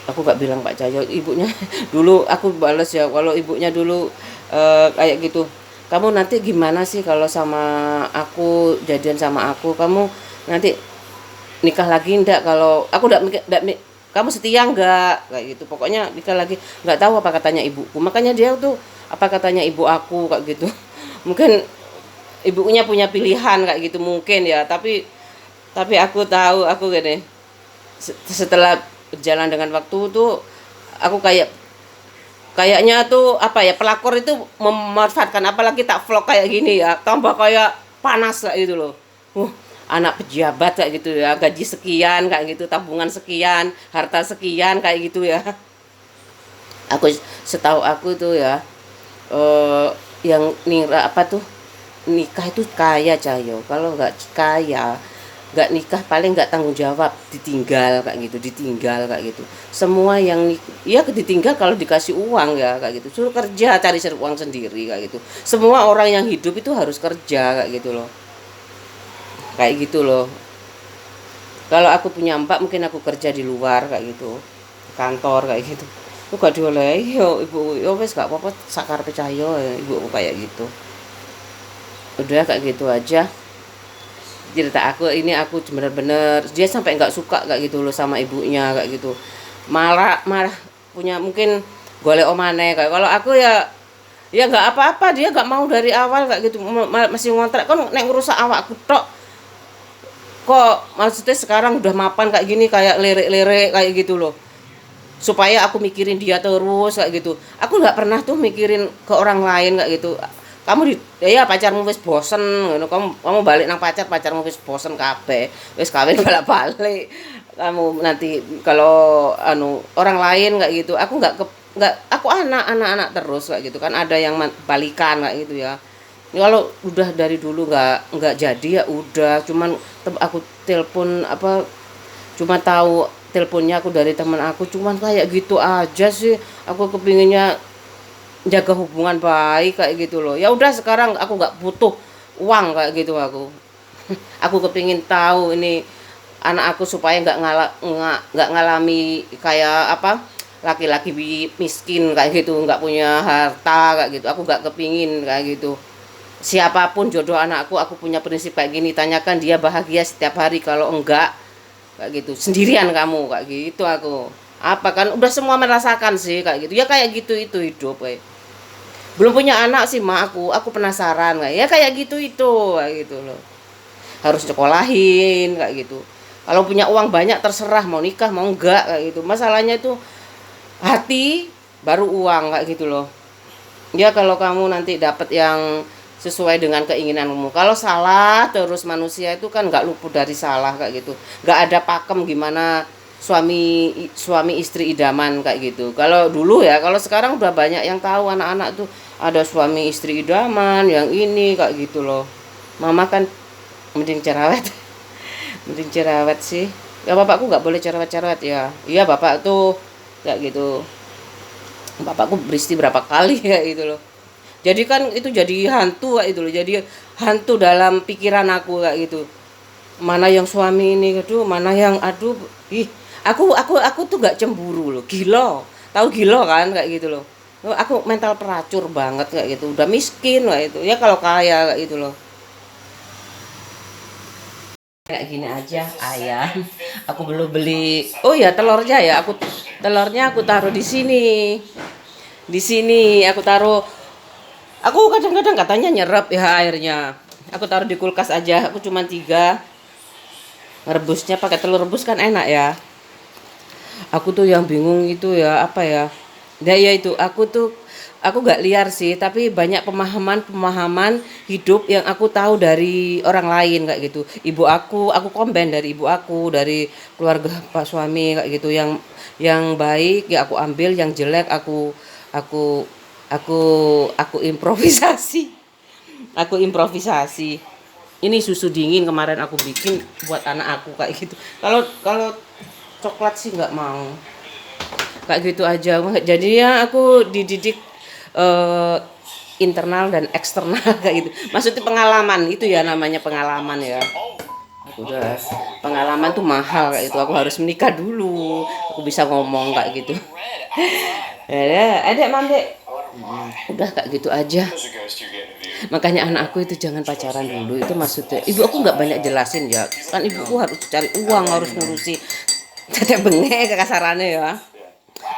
Speaker 1: Aku gak bilang Pak Cahyo, ibunya dulu aku bales ya, kalau ibunya dulu kayak gitu, "Kamu nanti gimana sih kalau sama aku, jadian sama aku, kamu nanti nikah lagi ndak, kalau aku kamu setia nggak," kayak gitu. Pokoknya nikah lagi nggak tahu apa katanya ibuku, makanya dia tuh apa katanya ibu aku kayak gitu. Mungkin ibunya punya pilihan kayak gitu mungkin ya, tapi aku tahu, aku gini, setelah berjalan dengan waktu tuh aku kayaknya tuh apa ya, pelakor itu memanfaatkan, apalagi tak vlog kayak gini ya, tambah kayak panas lah gitu loh. Anak pejabat kayak gitu ya, gaji sekian kayak gitu, tabungan sekian, harta sekian kayak gitu ya. Aku setahu aku tuh ya, yang nira apa tuh, nikah itu kaya Cahyo. Kalau nggak kaya, nggak nikah, paling nggak tanggung jawab, ditinggal kayak gitu. Semua yang ya ditinggal kalau dikasih uang ya kayak gitu, suruh kerja, cari uang sendiri kayak gitu. Semua orang yang hidup itu harus kerja kayak gitu loh, kayak gitu loh. Kalau aku punya mbak, mungkin aku kerja di luar kayak gitu, kantor kayak gitu. Lu gak diolehi yo ibu, yo wes gak apa-apa, sakar percaya ya ibu kayak gitu. Udah kayak gitu aja cerita aku ini. Aku bener-bener, dia sampai nggak suka kayak gitu loh sama ibunya kayak gitu, marah marah, punya mungkin golek omane kayak. Kalau aku ya nggak apa-apa, dia nggak mau dari awal kayak gitu, masih ngontrak kan, nek ngerusak awakku tok. Kok maksudnya sekarang udah mapan kayak gini, kayak lirik-lirik kayak gitu loh, supaya aku mikirin dia terus kayak gitu. Aku nggak pernah tuh mikirin ke orang lain kayak gitu. Kamu ya pacarmu wis bosen ngono, kamu balik nang pacarmu wis bosen kabeh, wis kawin balik-balik. Kamu nanti kalau orang lain kayak gitu, aku nggak, aku anak terus kayak gitu kan, ada yang balikan kayak gitu ya. Kalau udah dari dulu nggak jadi ya udah, cuman aku telepon apa, cuma tahu teleponnya aku dari teman aku, cuman kayak gitu aja sih. Aku kepinginnya jaga hubungan baik kayak gitu loh. Ya udah, sekarang aku nggak butuh uang kayak gitu aku. Aku kepingin tahu ini anak aku supaya nggak ngalami kayak apa, laki-laki miskin kayak gitu, nggak punya harta kayak gitu. Aku nggak kepingin kayak gitu. Siapapun jodoh anakku, aku punya prinsip kayak gini, tanyakan dia bahagia setiap hari, kalau enggak kayak gitu sendirian kamu kayak gitu. Aku apa kan udah semua merasakan sih kayak gitu ya, kayak gitu itu hidup kayak. Belum punya anak sih mak, aku penasaran kayak ya kayak gitu itu kayak gitu loh, harus sekolahin kayak gitu. Kalau punya uang banyak terserah mau nikah mau enggak kayak gitu, masalahnya itu hati baru uang kayak gitu loh. Ya kalau kamu nanti dapat yang sesuai dengan keinginanmu. Kalau salah terus manusia itu kan nggak luput dari salah kayak gitu. Nggak ada pakem gimana suami suami istri idaman kayak gitu. Kalau dulu ya, kalau sekarang udah banyak yang tahu anak-anak tuh ada suami istri idaman yang ini kayak gitu loh. Mama kan mending cerewet, mending cerewet sih. Ya bapakku nggak boleh cerewet-cerewet ya. Iya bapak tuh kayak gitu. Bapakku beristi berapa kali ya itu loh. Jadi kan itu jadi hantu kayak itu loh. Jadi hantu dalam pikiran aku kayak gitu. Mana yang suami ini, aduh, mana yang aduh, ih, aku tuh gak cemburu loh, gila. Tahu gila kan kayak gitu loh. Aku mental pelacur banget kayak gitu. Udah miskin kayak itu. Ya kalau kaya kayak gitu loh. Kayak gini aja ayam. Aku belum beli. Oh ya telurnya ya. Telurnya aku taruh di sini. Di sini aku taruh. Aku kadang-kadang katanya nyerap ya airnya. Aku taruh di kulkas aja. Aku cuma 3. Rebusnya pakai telur rebus kan enak ya. Aku tuh yang bingung itu ya apa ya. Nah ya itu aku gak liar sih, tapi banyak pemahaman hidup yang aku tahu dari orang lain kayak gitu. Ibu aku komben dari ibu aku, dari keluarga pak suami kayak gitu. Yang baik ya aku ambil, yang jelek aku aku aku improvisasi. Aku improvisasi. Ini susu dingin kemarin aku bikin buat anak aku kayak gitu. Kalau kalau coklat sih nggak mau. Kayak gitu aja. Jadi ya aku dididik eh, internal dan eksternal kayak gitu. Maksudnya pengalaman itu ya namanya pengalaman ya. Udah pengalaman tuh mahal kayak itu. Aku harus menikah dulu. Aku bisa ngomong kayak gitu. Ada mandek. Udah kayak gitu aja. Makanya anak aku itu jangan pacaran dulu, itu maksudnya ibu aku nggak banyak jelasin ya kan, ibuku harus cari uang, harus ngurusi teteh bengek kekasarannya ya,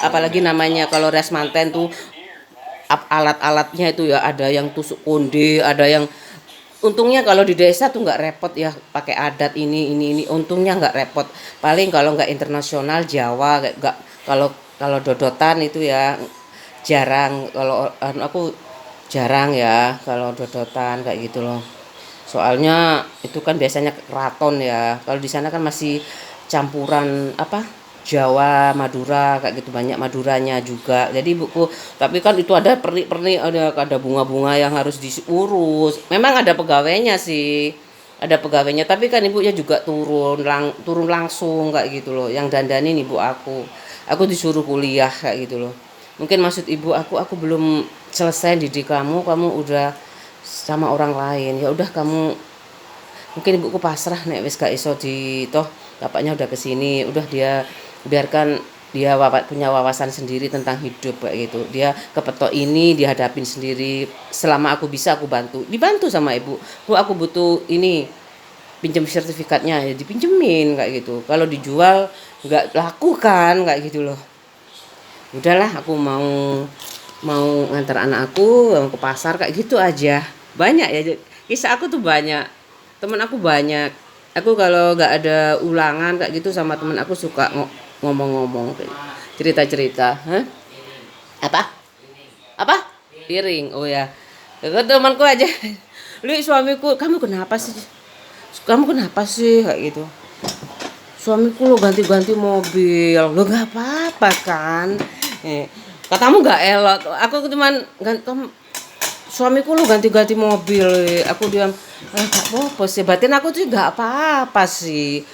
Speaker 1: apalagi namanya kalau res manten tuh alat-alatnya itu ya ada yang tusuk konde, ada yang untungnya kalau di desa tuh nggak repot ya pakai adat ini untungnya nggak repot, paling kalau nggak internasional Jawa nggak, kalau kalau dodotan itu ya jarang, kalau aku jarang ya kalau dodotan kayak gitu loh. Soalnya itu kan biasanya keraton ya. Kalau di sana kan masih campuran apa? Jawa, Madura kayak gitu, banyak Maduranya juga. Jadi ibuku, tapi kan itu ada pernik-pernik, ada bunga-bunga yang harus diurus. Memang ada pegawainya sih. Ada pegawainya, tapi kan ibunya juga turun langsung kayak gitu loh. Yang dandanin ibu aku. Aku disuruh kuliah kayak gitu loh. Mungkin maksud ibu aku belum selesai didik kamu, kamu udah sama orang lain. Ya udah kamu, mungkin ibuku pasrah nek wis gak iso di toh bapaknya udah kesini, udah dia biarkan dia punya wawasan sendiri tentang hidup kayak gitu. Dia kepetok ini dihadapin sendiri. Selama aku bisa aku dibantu sama ibu. Bu aku butuh ini, pinjam sertifikatnya ya dipinjemin kayak gitu. Kalau dijual nggak laku kan kayak gitu loh. Udahlah aku mau mau ngantar anak aku ke pasar kayak gitu aja. Banyak ya kisah aku tuh banyak, temen aku banyak. Aku kalau nggak ada ulangan kayak gitu sama temen aku suka ngomong-ngomong cerita-cerita. Hah? Apa apa piring, oh ya ke temanku aja. Lu suamiku, kamu kenapa sih kayak gitu. Suamiku lo ganti-ganti mobil, lo nggak apa-apa kan, katamu nggak elok, aku cuman ganti suamiku lo ganti-ganti mobil, aku diam, gak apa-apa sih, batin aku tuh nggak apa-apa sih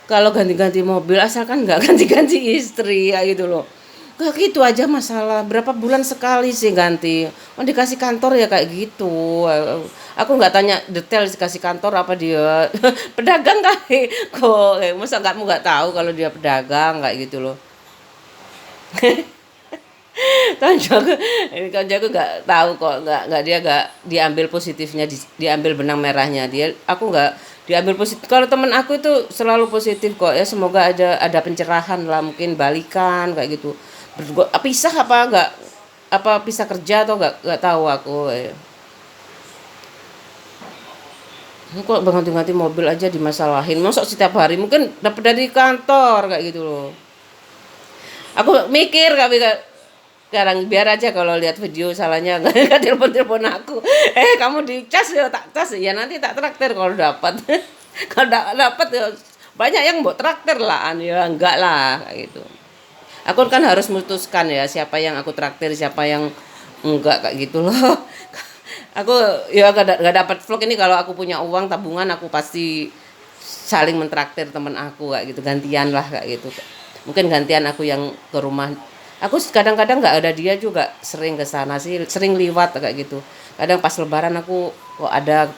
Speaker 1: kalau ganti-ganti mobil asalkan nggak ganti-ganti istri ya gitu loh. Gak gitu aja masalah, berapa bulan sekali sih ganti, oh dikasih kantor ya kayak gitu. Aku nggak tanya detail dikasih kantor apa dia pedagang kali kok, masa kamu nggak tahu kalau dia pedagang kayak gitu loh. Koncoku koncoku nggak tahu kok, nggak dia nggak diambil positifnya, diambil benang merahnya dia, aku nggak diambil positif. Kalau temen aku itu selalu positif kok ya, semoga ada pencerahan lah, mungkin balikan kayak gitu. Pisah apa enggak, apa pisah kerja atau nggak tahu aku. Kok ganti-ganti mobil aja dimasalahin. Masuk setiap hari mungkin dapat dari kantor kayak gitu loh. Aku mikir kami sekarang biar aja kalau lihat video salahnya nggak telepon aku. Kamu dicas ya tak cas ya nanti tak traktir kalau dapat. Kalau enggak dapat ya banyak yang mau traktir lah ya enggak lah kayak gitu. Aku kan harus memutuskan ya siapa yang aku traktir siapa yang enggak kayak gitu loh. Aku ya gak dapat vlog ini kalau aku punya uang tabungan aku pasti saling mentraktir temen aku kayak gitu gantian lah kayak gitu. Mungkin gantian aku yang ke rumah. Aku kadang-kadang nggak ada dia juga sering ke sana sih, sering liwat kayak gitu. Kadang pas lebaran aku kok ada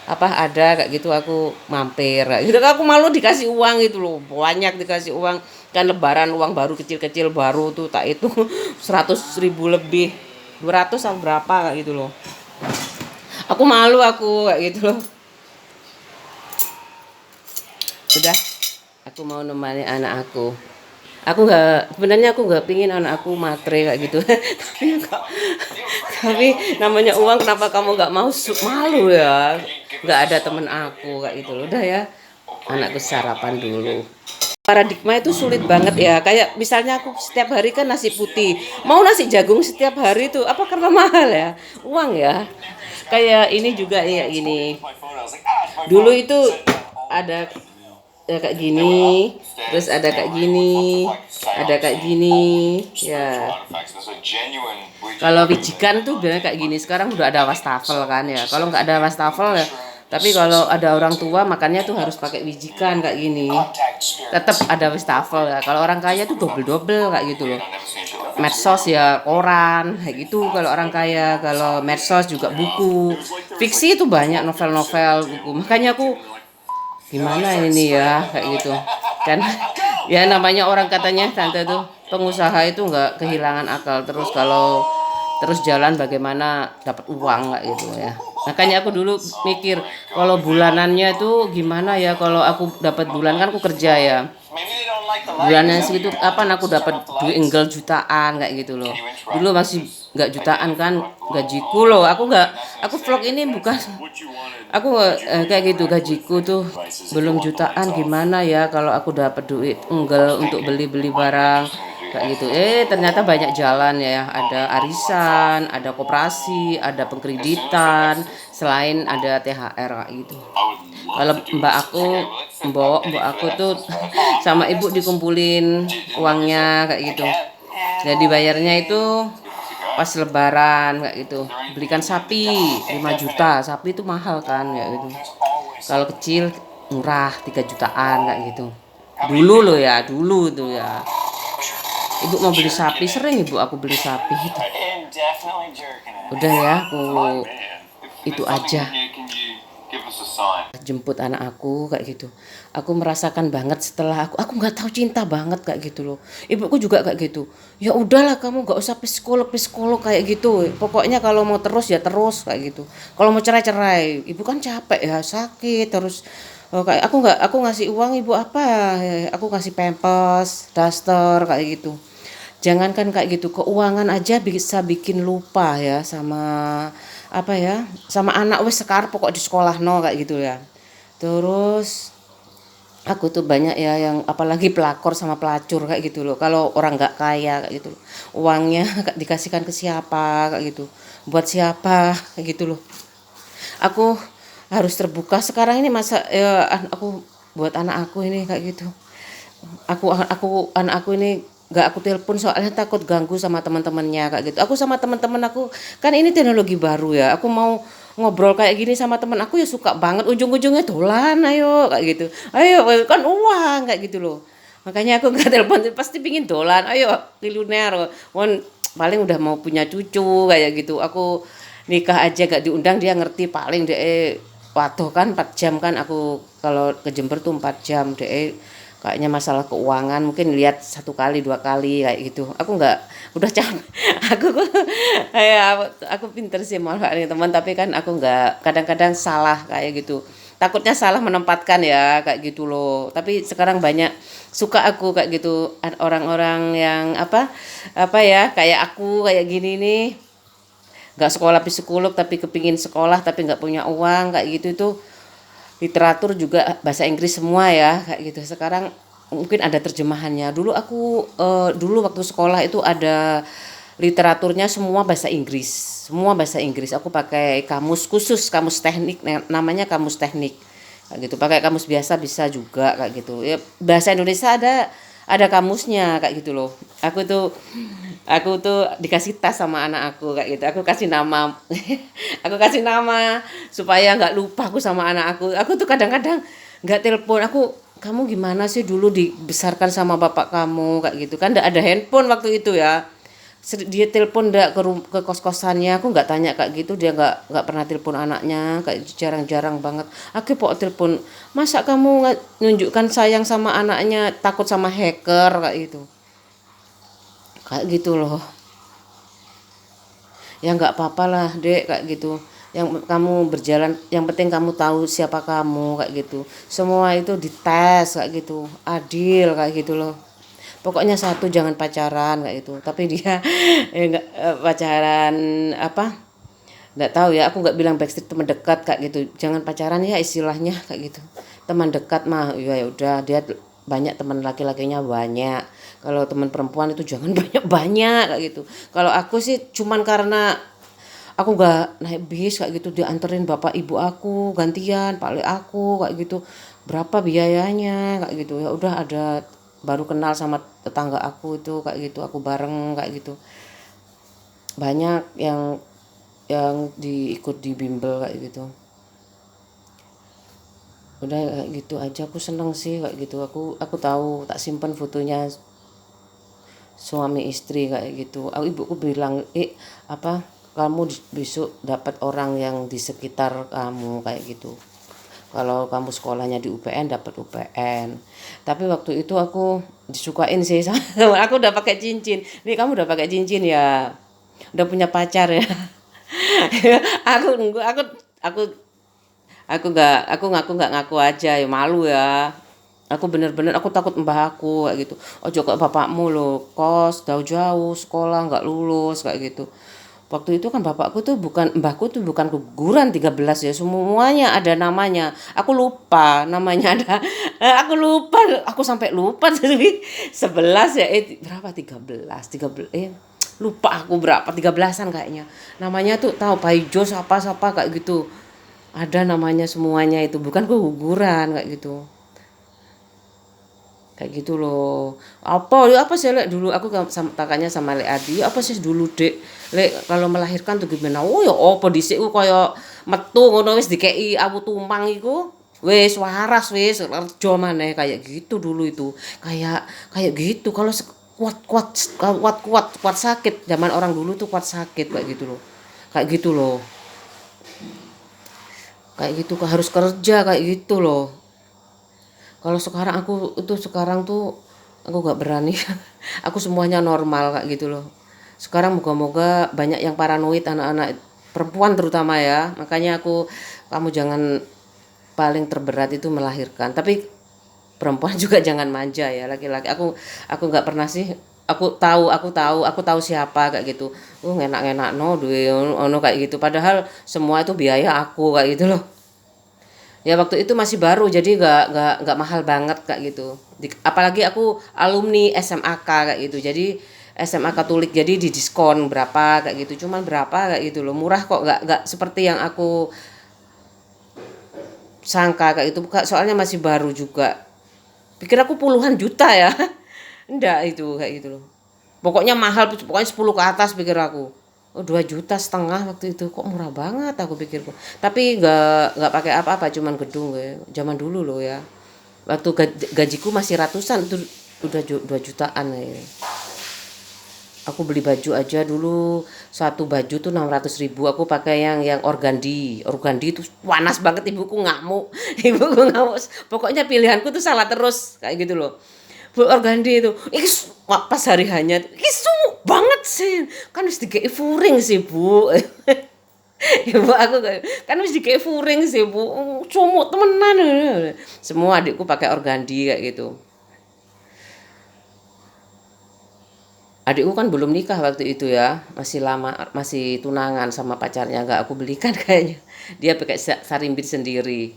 Speaker 1: kayak gitu aku mampir kayak gitu. Aku malu dikasih uang gitu loh. Banyak dikasih uang kan lebaran uang baru kecil-kecil baru tuh tak itu 100.000 lebih 200 atau berapa kayak gitu loh. Aku malu aku kayak gitu loh. Sudah, aku mau nemani anak aku. Sebenarnya aku nggak pingin anak aku matre kayak gitu. Tapi namanya uang kenapa kamu nggak mau malu ya? Nggak ada temen aku kayak gitu loh. Udah ya, anakku sarapan dulu. Paradigma itu sulit banget ya. Kayak misalnya aku setiap hari kan nasi putih, mau nasi jagung setiap hari itu apa karena mahal ya? Uang ya. Kayak ini juga ya gini. Dulu itu ada kayak gini, terus ada kayak gini, ada kayak gini, ya. Kalau wijikan tuh biasanya kayak gini. Sekarang udah ada wastafel kan ya. Kalau nggak ada wastafel ya, tapi kalau ada orang tua makannya tuh harus pakai wijikan kayak gini. Tetap ada wastafel ya. Kalau orang kaya tuh double kayak gitu loh. Medsos ya koran kayak gitu kalau orang kaya. Kalau medsos juga buku. Fiksi itu banyak novel-novel buku. Makanya aku gimana ini ya kayak gitu kan ya namanya orang katanya tante tuh pengusaha itu nggak kehilangan akal terus kalau terus jalan bagaimana dapat uang kayak gitu ya. Makanya aku dulu mikir kalau bulanannya itu gimana ya kalau aku dapat bulan kan aku kerja ya bulannya segitu kapan aku dapat duit enggel jutaan kayak gitu loh. Dulu masih nggak jutaan kan gajiku loh. Aku vlog ini bukan aku kayak gitu gajiku tuh belum jutaan gimana ya kalau aku dapat duit enggel untuk beli-beli barang kayak gitu. Ternyata banyak jalan ya, ada arisan, ada koperasi, ada pengkreditan, selain ada THR kayak gitu. Kalau mbak aku tuh sama ibu dikumpulin uangnya kayak gitu. Jadi bayarnya itu pas lebaran kayak gitu. Belikan sapi 5 juta. Sapi itu mahal kan kayak gitu. Kalau kecil murah 3 jutaan kayak gitu. Dulu loh ya, dulu tuh ya. Ibu mau beli sapi, sering ibu aku beli sapi itu. Udah ya, aku itu aja. Jemput anak aku kayak gitu. Aku merasakan banget setelah aku nggak tahu cinta banget kayak gitu loh. Ibuku juga kayak gitu. Ya udahlah kamu nggak usah psikolog kayak gitu. Pokoknya kalau mau terus ya terus kayak gitu. Kalau mau cerai. Ibu kan capek ya, sakit terus. Kayak aku ngasih uang ibu apa? Aku kasih pampers, daster kayak gitu. Jangankan kayak gitu, keuangan aja bisa bikin lupa ya sama apa ya, sama anak wes sekarang pokok di sekolah no kayak gitu ya. Terus aku tuh banyak ya yang apalagi pelakor sama pelacur kayak gitu loh. Kalau orang nggak kaya kayak gitu loh. Uangnya dikasihkan ke siapa kayak gitu. Buat siapa kayak gitu loh. Aku harus terbuka sekarang ini masa ya, aku buat anak aku ini kayak gitu. Anak aku ini nggak aku telepon soalnya takut ganggu sama teman-temannya kayak gitu. Aku sama teman-teman aku kan ini teknologi baru ya. Aku mau ngobrol kayak gini sama teman aku ya suka banget ujung-ujungnya dolan ayo kayak gitu. Ayo kan uang kayak gitu loh. Makanya aku nggak telepon pasti pingin dolan. Ayo liluner. Paling udah mau punya cucu kayak gitu. Aku nikah aja gak diundang dia ngerti paling deh waduh kan 4 jam kan aku kalau ke Jember tuh 4 jam deh kayaknya masalah keuangan mungkin lihat 1 kali 2 kali kayak gitu. Aku nggak udah capek. aku pinter sih malah teman tapi kan aku nggak kadang-kadang salah kayak gitu. takutnya salah menempatkan ya kayak gitu loh. Tapi sekarang banyak suka aku kayak gitu orang-orang yang apa ya kayak aku kayak gini nih, nggak sekolah psikolog tapi kepingin sekolah tapi nggak punya uang kayak gitu itu. Literatur juga bahasa Inggris semua ya kayak gitu. Sekarang mungkin ada terjemahannya. Dulu waktu sekolah itu ada literaturnya semua bahasa Inggris. Semua bahasa Inggris. Aku pakai kamus khusus, kamus teknik namanya kamus teknik. Kayak gitu. Pakai kamus biasa bisa juga kayak gitu. Ya bahasa Indonesia ada kamusnya kayak gitu loh. Aku tuh dikasih tas sama anak aku kayak gitu. Aku kasih nama, aku kasih nama supaya nggak lupa aku sama anak aku. Aku tuh kadang-kadang nggak telepon. Kamu gimana sih dulu dibesarkan sama bapak kamu kayak gitu kan? Nggak ada handphone waktu itu ya. Dia telepon nggak ke kos-kosannya. Aku nggak tanya kayak gitu. Dia nggak pernah telepon anaknya. Kayak jarang-jarang banget. Aku kok telepon. Masa kamu nggak nunjukkan sayang sama anaknya? Takut sama hacker kayak gitu. Kayak gitu loh. Ya nggak apa-apa lah dek kayak gitu, yang kamu berjalan yang penting kamu tahu siapa kamu kayak gitu, semua itu dites kayak gitu, adil kayak gitu loh. Pokoknya satu jangan pacaran kayak gitu, tapi dia nggak pacaran apa nggak tahu ya, aku nggak bilang backstreet, teman dekat kayak gitu, jangan pacaran ya istilahnya kayak gitu. Teman dekat mah ya udah, dia banyak teman laki-lakinya banyak. Kalau teman perempuan itu jangan banyak-banyak kayak gitu. Kalau aku sih cuman karena aku nggak naik bis kayak gitu, dianterin bapak ibu aku gantian balik aku kayak gitu, berapa biayanya kayak gitu. Ya udah, ada baru kenal sama tetangga aku itu kayak gitu, aku bareng kayak gitu. Banyak yang diikut di bimbel kayak gitu. Udah kayak gitu aja, aku seneng sih kayak gitu. Aku tahu, tak simpen fotonya suami istri kayak gitu. Ibuku bilang, apa kamu besok dapat orang yang di sekitar kamu kayak gitu. Kalau kamu sekolahnya di UPN dapat UPN. Tapi waktu itu aku disukain sih sama aku, udah pakai cincin. Nih kamu udah pakai cincin ya. Udah punya pacar ya. aku aku aku aku ngaku nggak ngaku aja ya, malu ya. Aku bener-bener aku takut mbah aku kayak gitu. Ojo kok bapakmu lo kos jauh-jauh sekolah nggak lulus kayak gitu. Waktu itu kan bapakku tuh bukan, mbahku tuh bukan keguguran 13 ya, semuanya ada namanya. Aku lupa namanya ada. Aku lupa, aku sampai lupa tapi 11 ya, berapa, 13 13 lupa aku berapa, 13-an kayaknya. Namanya tuh tahu Paijo siapa-siapa kayak gitu. Ada namanya semuanya, itu bukan keguguran kayak gitu. Kayak gitu loh. Apa sih lek dulu aku takanya sama lek Adi, apa sih dulu dek lek kalau melahirkan tuh gimana? Oh ya apa dhisik ku kaya metu ngono, wis dikeki awu tumang iku wis waras, wis kerja maneh kayak gitu dulu itu. Kayak gitu kalau kuat sakit, zaman orang dulu tuh kuat sakit kayak gitu loh. Kayak gitu loh. Kayak gitu harus kerja kayak gitu loh. Kalau sekarang sekarang tuh aku gak berani. Aku semuanya normal kayak gitu loh. Sekarang moga-moga banyak yang paranoid, anak-anak perempuan terutama ya. Makanya kamu jangan, paling terberat itu melahirkan. Tapi perempuan juga jangan manja ya, laki-laki. Aku nggak pernah sih. Aku tahu siapa kayak gitu. Enak-enak no duwe ono kayak gitu. Padahal semua itu biaya aku kayak gitu loh. Ya waktu itu masih baru, jadi nggak mahal banget kayak gitu. Apalagi aku alumni SMAK kayak gitu, jadi SMA Katolik, jadi di diskon berapa kayak gitu, cuman berapa kayak gitu loh, murah kok, nggak seperti yang aku sangka kayak gitu. Soalnya masih baru juga, pikir aku puluhan juta ya. Enggak, itu kayak gitu loh, pokoknya mahal, pokoknya 10 ke atas pikir aku. Oh, 2,5 juta waktu itu, kok murah banget aku pikirku. Tapi nggak pakai apa-apa, cuman gedung ya. Zaman dulu loh ya. Waktu gajiku masih ratusan itu udah 2 jutaan ya. Aku beli baju aja dulu, satu baju tuh 600 ribu. Aku pakai yang organdi. Organdi itu panas banget, ibuku ngamuk. Ibuku ngamuk. Pokoknya pilihanku tuh salah terus kayak gitu loh. Bu organdi itu, pas hari hanya, banget sih, kan harus dikei furing sih bu. Ibu aku kan wis dikek furing sih Bu, sumuk temenan. Semua adikku pakai organdi kayak gitu. Adikku kan belum nikah waktu itu ya, masih lama, masih tunangan sama pacarnya, nggak aku belikan kayaknya. Dia pakai sarimbit sendiri.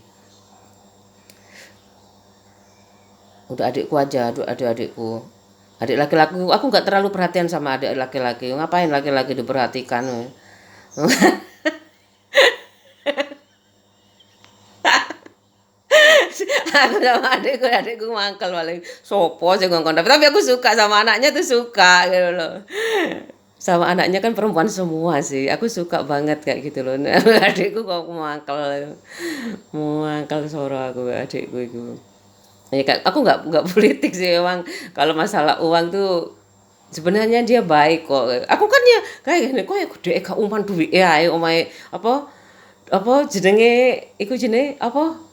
Speaker 1: Udah adikku aja, adik-adikku. Adik laki-laki, aku nggak terlalu perhatian sama adik laki-laki. Ngapain laki-laki diperhatikan? Aku sama adikku mangkel paling sopo sih ngongkon. Tapi aku suka sama anaknya tuh suka gitu loh. Sama anaknya kan perempuan semua sih. Aku suka banget kayak gitu loh. Nah, adikku kok mangkel. Mangkel soro aku adikku itu. Ya, aku nggak politik sih emang. Kalau masalah uang tuh sebenarnya dia baik kok. Aku kan ya kayak gini kok ya gede gak umpan duit ya omae apa jenenge iku jenenge apa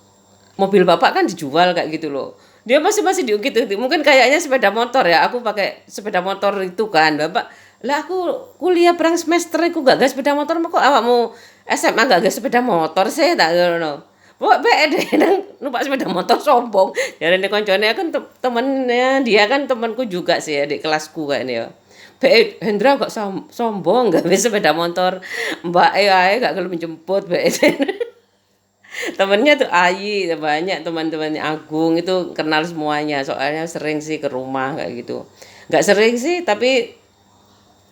Speaker 1: mobil bapak kan dijual kayak gitu loh. Dia masih diungkit gitu. Mungkin kayaknya sepeda motor ya. Aku pakai sepeda motor itu kan. Bapak, lah aku kuliah perang semester aku gak gas sepeda motor kok awakmu SMA gak gas sepeda motor sih tak ngono. Bapak be deh nang numpak sepeda motor sombong. Jarene koncone kan temennya dia kan temanku juga sih adik kelasku kayaknya ya. Be Hendra kok sombong gak bisa sepeda motor. Mbak ae gak gelem menjemput be. Temennya tuh Ayi, banyak teman-temannya Agung itu kenal semuanya. Soalnya sering sih ke rumah kayak gitu. Nggak sering sih, tapi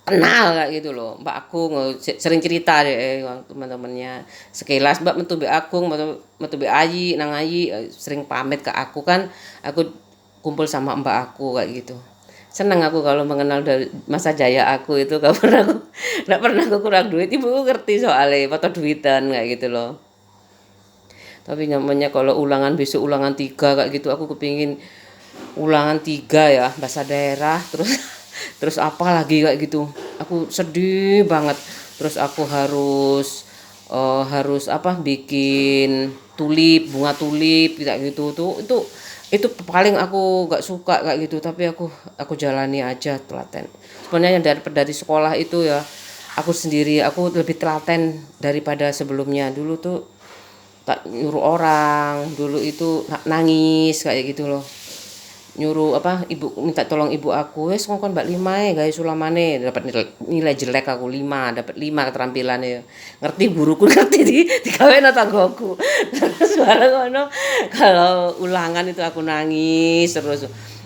Speaker 1: kenal kayak gitu loh. Mbak Agung sering cerita deh teman-temannya. Sekilas Mbak metu Mbak Agung, metu Mbak Ayi, nang Ayi sering pamit ke aku kan. Aku kumpul sama Mbak aku kayak gitu. Senang aku kalau mengenal dari masa jaya aku itu gak pernah aku kurang duit. Ibu ngerti soalnya foto duitan kayak gitu loh. Tapi namanya kalau ulangan besok ulangan 3 kayak gitu aku kepingin ulangan 3 ya bahasa daerah terus terus apa lagi kayak gitu. Aku sedih banget. Terus aku harus apa bikin tulip, bunga tulip kayak gitu tuh itu paling aku gak suka kayak gitu tapi aku jalani aja telaten. Sebenarnya dari sekolah itu ya aku sendiri aku lebih telaten daripada sebelumnya. Dulu tuh tak nyuruh orang dulu itu nangis kayak gitu loh, nyuruh apa ibu minta tolong ibu aku wes ngongkon mbak lima guys sulamane dapat nilai jelek aku 5 dapat 5 keterampilannya ngerti guruku ngerti di kawen tanggoku terus bareng ngono kalau ulangan itu aku nangis terus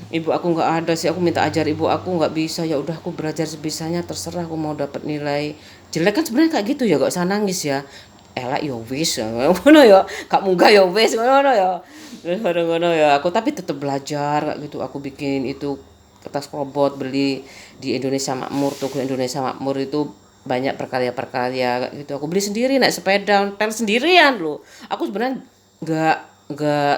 Speaker 1: ibu aku nggak ada sih aku minta ajar ibu aku nggak bisa ya udah aku belajar sebisanya terserah aku mau dapat nilai jelek kan sebenarnya kayak gitu ya gak usah nangis ya elak ya wis ngono ya gak munggah ya wis ngono ya terus ngono ya aku tapi tetap belajar kayak gitu aku bikin itu kertas robot beli di Indonesia Makmur toko Indonesia Makmur itu banyak perkarya-perkarya kayak gitu aku beli sendiri naik sepeda ontel sendirian loh aku sebenarnya nggak nggak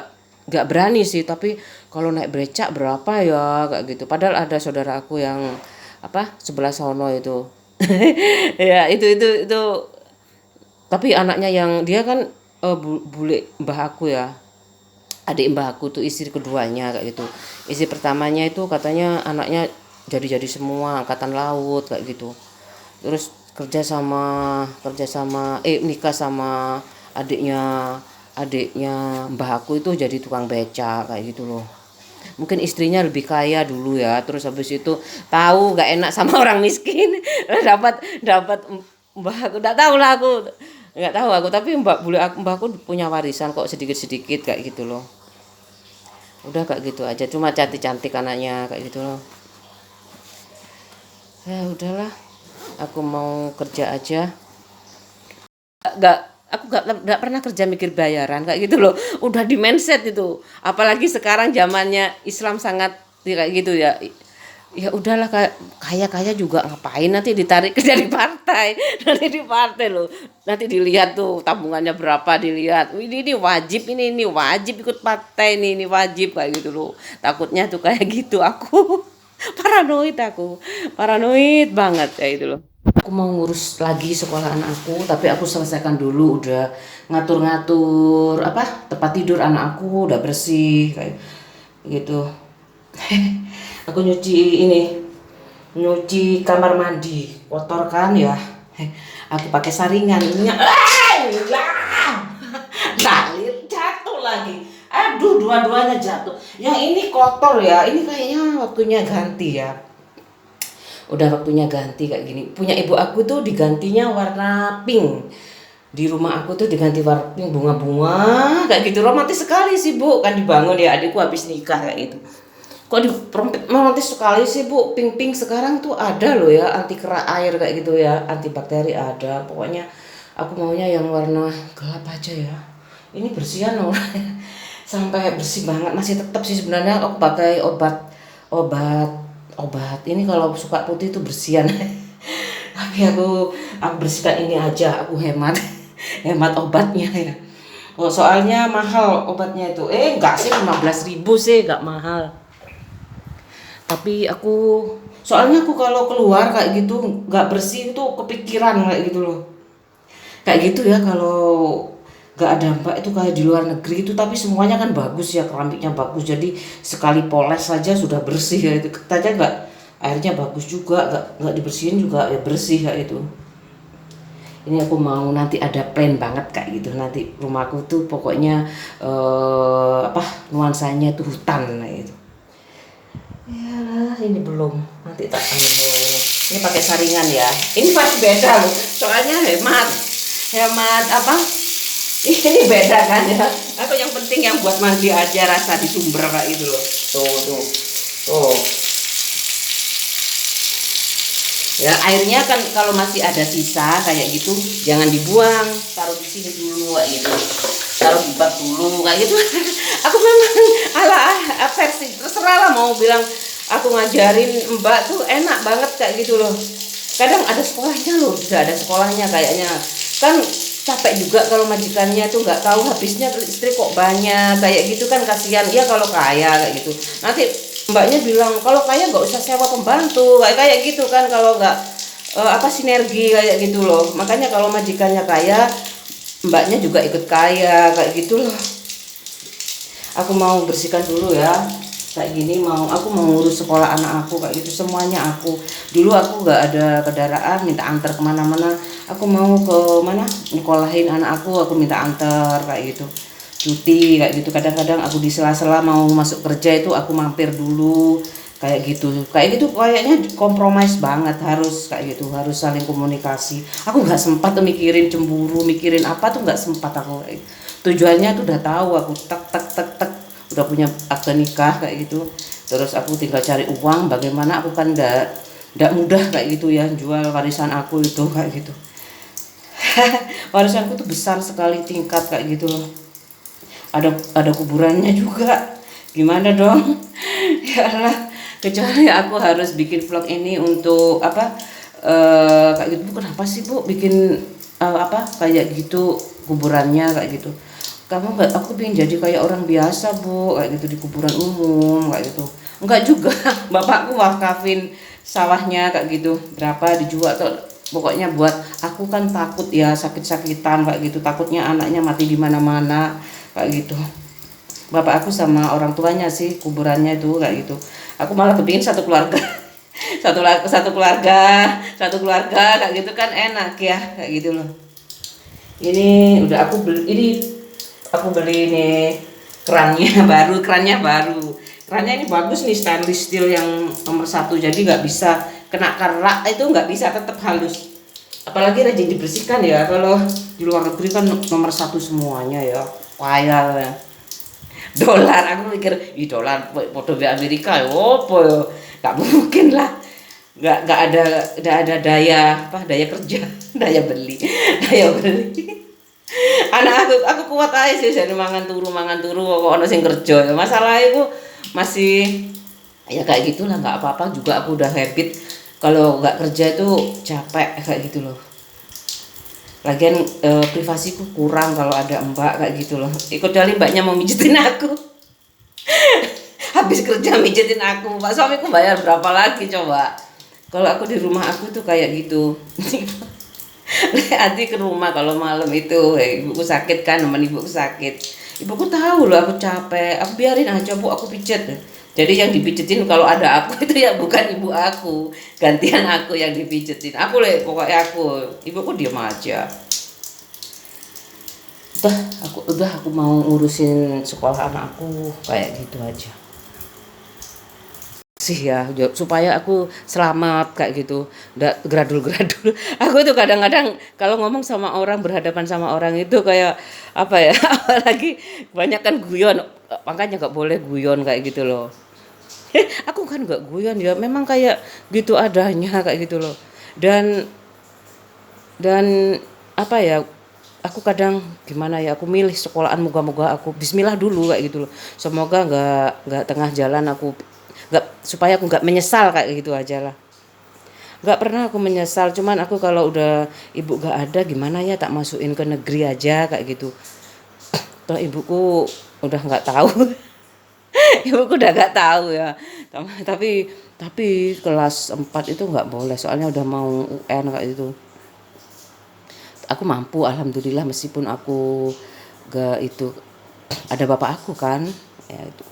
Speaker 1: nggak berani sih tapi kalau naik becak berapa ya kayak gitu padahal ada saudara aku yang apa sebelah sono itu ya itu tapi anaknya yang dia kan bule mbah aku ya adik mbah aku tuh istri keduanya kayak gitu istri pertamanya itu katanya anaknya jadi semua angkatan laut kayak gitu terus kerja sama nikah sama adiknya adiknya mbah aku itu jadi tukang beca kayak gitu loh mungkin istrinya lebih kaya dulu ya terus habis itu tahu gak enak sama orang miskin dapat dapat mbah aku nggak tahu lah aku nggak tahu aku tapi mbak aku punya warisan kok sedikit kayak gitu loh udah kayak gitu aja cuma cantik anaknya kayak gitu loh ya udahlah aku mau kerja aja nggak aku nggak pernah kerja mikir bayaran kayak gitu loh udah di mindset itu apalagi sekarang zamannya Islam sangat kayak gitu ya ya udahlah kaya juga ngapain nanti ditarik dari partai nanti di partai loh nanti dilihat tuh tabungannya berapa dilihat ini wajib ini wajib ikut partai ini wajib kayak gitu loh takutnya tuh kayak gitu aku paranoid banget kayak gitu loh aku mau ngurus lagi sekolah anakku tapi aku selesaikan dulu udah ngatur-ngatur apa tempat tidur anak aku udah bersih kayak gitu aku nyuci kamar mandi kotor kan ya
Speaker 2: Aku pakai saringan ininya. Lalir jatuh lagi. Aduh, dua-duanya jatuh. Yang ini kotor ya. Ini kayaknya waktunya ganti ya. Udah waktunya ganti kayak gini. Punya ibu aku tuh digantinya warna pink. Di rumah aku tuh diganti warna pink, bunga-bunga kayak gitu. Romantis sekali sih Bu. Kan dibangun ya adikku habis nikah kayak gitu. Kok di romantis sekali sih Bu. Pink-pink sekarang tuh ada loh ya, anti kera air kayak gitu ya, anti bakteri ada. Pokoknya aku maunya yang warna gelap aja ya. Ini bersihan loh. Sampai bersih banget, masih tetap sih sebenarnya aku pakai obat obat ini kalau suka putih itu bersihan. Tapi aku bersihkan ini aja, aku hemat hemat obatnya ya. Oh, soalnya mahal obatnya itu. Enggak sih, 15.000 sih, enggak mahal. Tapi soalnya aku kalau keluar kayak gitu enggak bersih itu kepikiran kayak gitu loh. Kayak gitu ya, kalau nggak ada mbak itu kayak di luar negeri itu, tapi semuanya kan bagus ya, keramiknya bagus, jadi sekali poles saja sudah bersih ya. Itu katanya nggak, airnya bagus juga, nggak dibersihin juga ya bersih kayak itu. Ini aku mau nanti ada plan banget kayak gitu, nanti rumahku tuh pokoknya nuansanya tuh hutan kayak gitu. Ya ini belum, nanti tak ini pakai saringan ya, ini pasti beda loh soalnya hemat hemat apa. Ini beda kan ya. Aku yang penting yang buat mandi aja, rasa di sumber kayak gitu loh. Tuh. Ya airnya kan kalau masih ada sisa kayak gitu jangan dibuang, taruh di sini dulu kayak gitu. Taruh di bak dulu kayak gitu. Aku memang ala versi terserah lah, mau bilang aku ngajarin Mbak tuh enak banget kayak gitu loh. Kadang ada sekolahnya loh, sudah ada sekolahnya kayaknya. Kan capek juga kalau majikannya tuh nggak tahu habisnya listrik kok banyak kayak gitu kan, kasihan ya kalau kaya kayak gitu. Nanti mbaknya bilang kalau kaya nggak usah sewa pembantu kayak gitu kan, kalau nggak sinergi kayak gitu loh. Makanya kalau majikannya kaya, mbaknya juga ikut kaya kayak gitu loh. Aku mau bersihkan dulu ya kayak gini, aku mau ngurus sekolah anak aku kayak gitu semuanya. Dulu aku nggak ada kendaraan, minta antar kemana-mana. Aku mau ke mana nyekolahin anak aku minta antar kayak gitu, cuti kayak gitu. Kadang-kadang aku di sela-sela mau masuk kerja itu aku mampir dulu kayak gitu. Kayaknya kompromis banget, harus kayak gitu, harus saling komunikasi. Aku nggak sempat tuh mikirin cemburu, mikirin apa tuh nggak sempat aku. Tujuannya tuh udah tahu, aku tek udah punya akte nikah kayak gitu. Terus aku tinggal cari uang, bagaimana aku kan ndak mudah kayak gitu ya jual warisan aku itu kayak gitu. Warisanku tuh besar sekali tingkat kayak gitu loh. Ada kuburannya juga. Gimana dong? Ya Allah, kecuali aku harus bikin vlog ini untuk kayak gitu. Bu, kenapa sih Bu bikin kayak gitu kuburannya kayak gitu? Kamu nggak, aku pengen jadi kayak orang biasa Bu kayak gitu, di kuburan umum kayak gitu. Enggak juga. Bapakku wakafin sawahnya kayak gitu, berapa dijual tuh. Pokoknya buat aku kan takut ya sakit-sakitan kayak gitu, takutnya anaknya mati di mana-mana kayak gitu. Bapak aku sama orang tuanya sih kuburannya itu kayak gitu. Aku malah kepingin satu keluarga. satu keluarga kayak gitu kan enak ya kayak gitu loh. Ini udah aku beli nih kerannya baru. Kerannya ini bagus nih, stainless steel yang nomor 1, jadi nggak bisa kena kerak, itu nggak bisa, tetap halus. Apalagi rajin dibersihkan ya, kalau di luar negeri kan nomor 1 semuanya ya, kaya ya. Dolar, aku mikir dolar podo di Amerika ya apa ya, nggak mungkin lah. Nggak ada daya kerja, daya beli. Anak aku kuat aja sih, jadi mangan turu kok ono sing kerja ya. Masalah itu masih ya kayak gitulah, nggak apa-apa juga, aku udah habit kalau nggak kerja itu capek kayak gitu loh. Lagian privasiku kurang kalau ada mbak kayak gitu loh. Ikut dari mbaknya mau mijitin aku. Habis kerja mijitin aku, pak suamiku bayar berapa lagi coba. Kalau aku di rumah aku tuh kayak gitu. Nanti ke rumah kalau malam itu, ibuku sakit kan, teman ibuku sakit. Ibuku tahu loh aku capek, aku biarin aja Bu, aku pijet. Jadi yang dipijetin kalau ada aku itu ya bukan ibu aku, gantian aku yang dipijetin. Aku pokoknya ibuku diam aja. Udah aku mau ngurusin sekolah anakku kayak gitu aja. Sih ya, supaya aku selamat kayak gitu, nggak gradul-gradul. Aku tuh kadang-kadang kalau ngomong sama orang, berhadapan sama orang itu kayak apa ya, apalagi banyak kan guyon, makanya nggak boleh guyon kayak gitu loh. Aku kan nggak guyon ya, memang kayak gitu adanya kayak gitu loh. Dan dan apa ya, aku kadang gimana ya, aku milih sekolahan moga-moga aku bismillah dulu kayak gitu loh. Semoga nggak tengah jalan aku nggak, supaya aku nggak menyesal kayak gitu aja lah. Nggak pernah aku menyesal, cuman aku kalau udah ibu nggak ada gimana ya, tak masukin ke negeri aja kayak gitu. Kalau ibuku udah nggak tahu. Ibuku udah nggak tahu ya. Tapi tapi kelas 4 itu nggak boleh, soalnya udah mau UN kayak gitu. Aku mampu alhamdulillah, meskipun aku gak itu, ada bapak aku kan ya, itu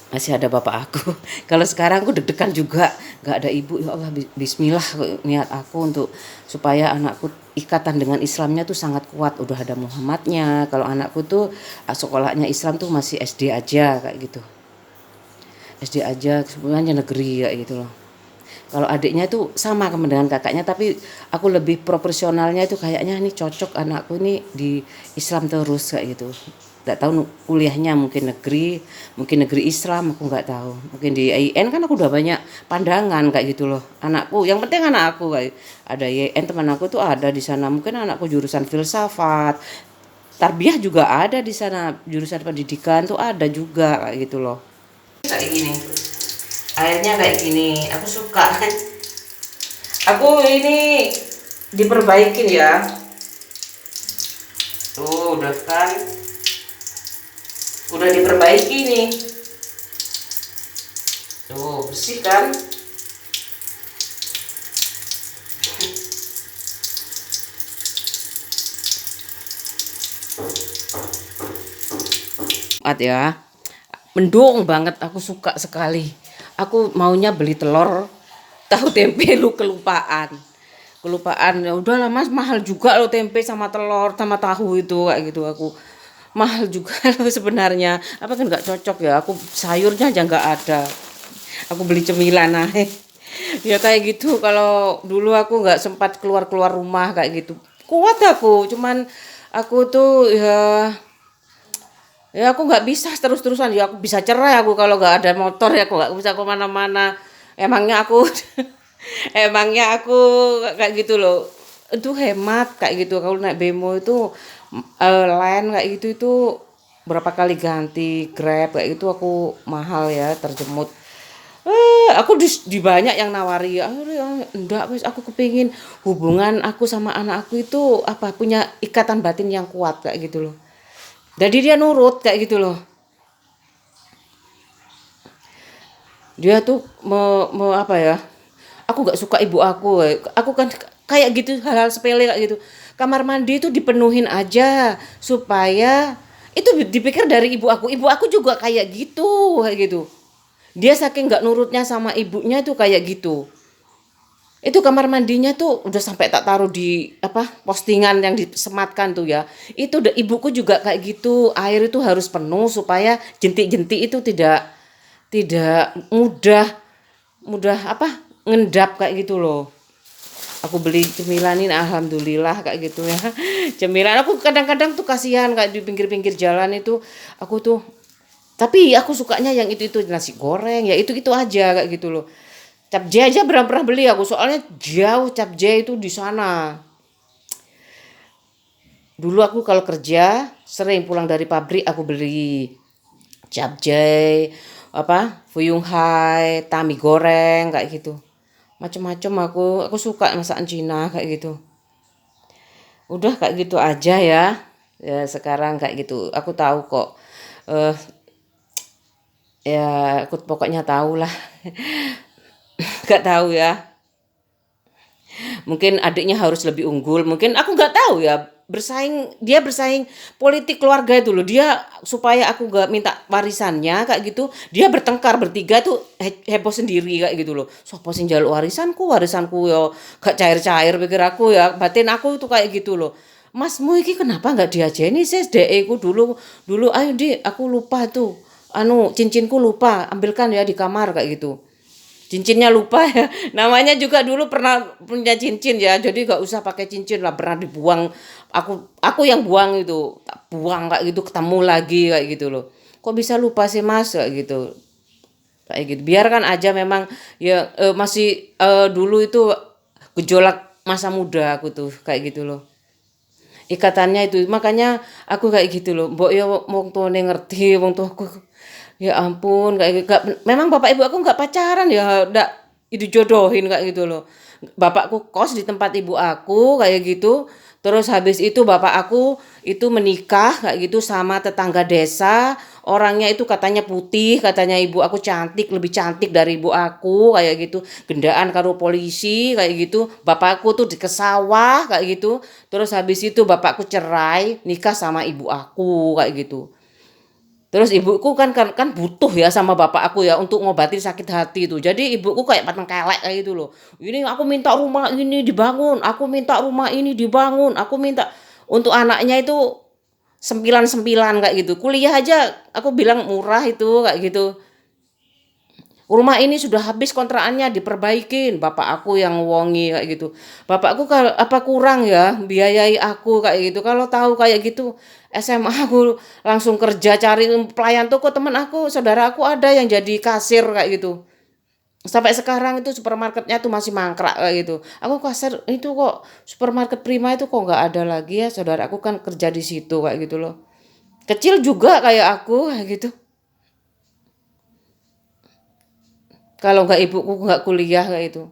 Speaker 2: masih ada bapak aku. Kalau sekarang aku deg-degan juga, nggak ada ibu, ya Allah bismillah, niat aku untuk supaya anakku ikatan dengan Islamnya tuh sangat kuat, udah ada Muhammadnya. Kalau anakku tuh sekolahnya Islam tuh masih SD aja kayak gitu, SD aja, sebenarnya negeri kayak gitu loh. Kalau adiknya itu sama dengan kakaknya, tapi aku lebih proporsionalnya itu kayaknya ini cocok anakku ini di Islam terus kayak gitu. Nggak tahu kuliahnya mungkin negeri Islam, aku nggak tahu. Mungkin di IN kan aku udah banyak pandangan kayak gitu loh. Anakku, yang penting anak aku kayak ada IN, teman aku tuh ada di sana. Mungkin anakku jurusan filsafat, tarbiyah juga ada di sana, jurusan pendidikan tuh ada juga kayak gitu loh. Kayak gini. Airnya kayak gini, aku suka. Aku ini diperbaikin ya. Tuh, udah kan. Udah diperbaiki nih. Tuh, bersih kan? Ya. Mendung banget, aku suka sekali. Aku maunya beli telur, tahu tempe lu kelupaan. Kelupaan, ya udahlah Mas, mahal juga lo tempe sama telur sama tahu itu kayak gitu. Aku mahal juga loh sebenarnya. Apa kan nggak cocok ya? Aku sayurnya aja nggak ada. Aku beli cemilan aja. Ya kayak gitu. Kalau dulu aku nggak sempat keluar-keluar rumah kayak gitu. Kuat aku, cuman aku tuh ya aku nggak bisa terus-terusan, ya aku bisa cerai aku kalau nggak ada motor, ya aku nggak bisa kemana-mana. Emangnya aku emangnya aku kayak gitu loh, itu hemat kayak gitu. Kalau naik bemo itu lain kayak gitu itu berapa kali ganti Grab kayak gitu, aku mahal ya, terjemut. Aku di banyak yang nawari, akhirnya enggak wes, aku kepingin hubungan aku sama anak aku itu apa, punya ikatan batin yang kuat kayak gitu loh. Jadi dia nurut kayak gitu loh. Dia tuh apa ya? Aku nggak suka ibu aku. Aku kan kayak gitu, hal-hal sepele kayak gitu. Kamar mandi itu dipenuhin aja supaya itu dipikir dari ibu aku. Ibu aku juga kayak gitu. Dia saking nggak nurutnya sama ibunya tuh kayak gitu. Itu kamar mandinya tuh udah sampai tak taruh di apa, postingan yang disematkan tuh ya. Itu ibuku juga kayak gitu. Air itu harus penuh supaya jentik-jentik itu tidak mudah mudah apa, ngendap kayak gitu loh. Aku beli cemilan ini alhamdulillah kayak gitu ya. Cemilan aku kadang-kadang tuh kasihan kayak di pinggir-pinggir jalan itu, aku tuh, tapi aku sukanya yang itu nasi goreng ya, itu aja kayak gitu loh. Capcay aja pernah beli aku, soalnya jauh capcay itu di sana. Dulu aku kalau kerja sering pulang dari pabrik aku beli capcay, apa, fuyung hai, tami goreng kayak gitu. Macem-macem aku suka masakan Cina kayak gitu. Udah kayak gitu aja ya. Ya sekarang kayak gitu. Aku tahu kok. Eh ya aku pokoknya tahu lah. Gak tahu ya. Mungkin adiknya harus lebih unggul. Mungkin aku nggak tahu ya.
Speaker 1: dia bersaing politik keluarga itu loh. Dia supaya aku gak minta warisannya kayak gitu, dia bertengkar bertiga tuh heboh sendiri kayak gitu loh. Sopo sing njaluk warisanku yo gak cair-cair pikir aku ya. Batin aku itu kayak gitu loh. Masmu iki kenapa nggak diajeni sih dek ku dulu ayo di aku lupa tuh cincinku lupa ambilkan ya di kamar kayak gitu. Cincinnya lupa ya. Namanya juga dulu pernah punya cincin ya. Jadi gak usah pakai cincin lah, pernah dibuang. Aku yang buang itu. Tak buang kayak gitu, ketemu lagi kayak gitu loh. Kok bisa lupa sih Mas kayak gitu. Kayak gitu. Biarkan aja memang ya masih dulu itu gejolak masa muda aku tuh kayak gitu loh. Ikatannya itu makanya aku kayak gitu loh. Mbok ya wong tuane ngerti, wong tuaku ya ampun kayak memang bapak ibu aku nggak pacaran ya nggak dijodohin kayak gitu loh. Bapakku kos di tempat ibu aku kayak gitu. Terus habis itu bapak aku itu menikah kayak gitu sama tetangga desa. Orangnya itu katanya putih, katanya ibu aku cantik, lebih cantik dari ibu aku kayak gitu. Gendaan karo polisi kayak gitu. Bapakku tuh di kesawah kayak gitu. Terus habis itu bapakku cerai, nikah sama ibu aku kayak gitu. Terus ibuku kan butuh ya sama bapak aku ya untuk ngobatin sakit hati itu. Jadi ibuku kayak pateng kelek kayak gitu loh. Ini aku minta rumah ini dibangun, aku minta rumah ini dibangun, aku minta untuk anaknya itu sembilan sembilan kayak gitu. Kuliah aja aku bilang murah itu kayak gitu. Rumah ini sudah habis kontrakannya diperbaikin, bapak aku yang wongi kayak gitu. Bapakku kalau apa kurang ya biayai aku kayak gitu. Kalau tahu kayak gitu SMA aku langsung kerja cari pelayan toko. Temen aku, saudara aku ada yang jadi kasir kayak gitu. Sampai sekarang itu supermarketnya tuh masih mangkrak kayak gitu. Aku kasir itu kok supermarket Prima itu kok nggak ada lagi ya. Saudara aku kan kerja di situ kayak gitu loh. Kecil juga kayak aku kayak gitu. Kalau nggak ibuku nggak kuliah kayak itu.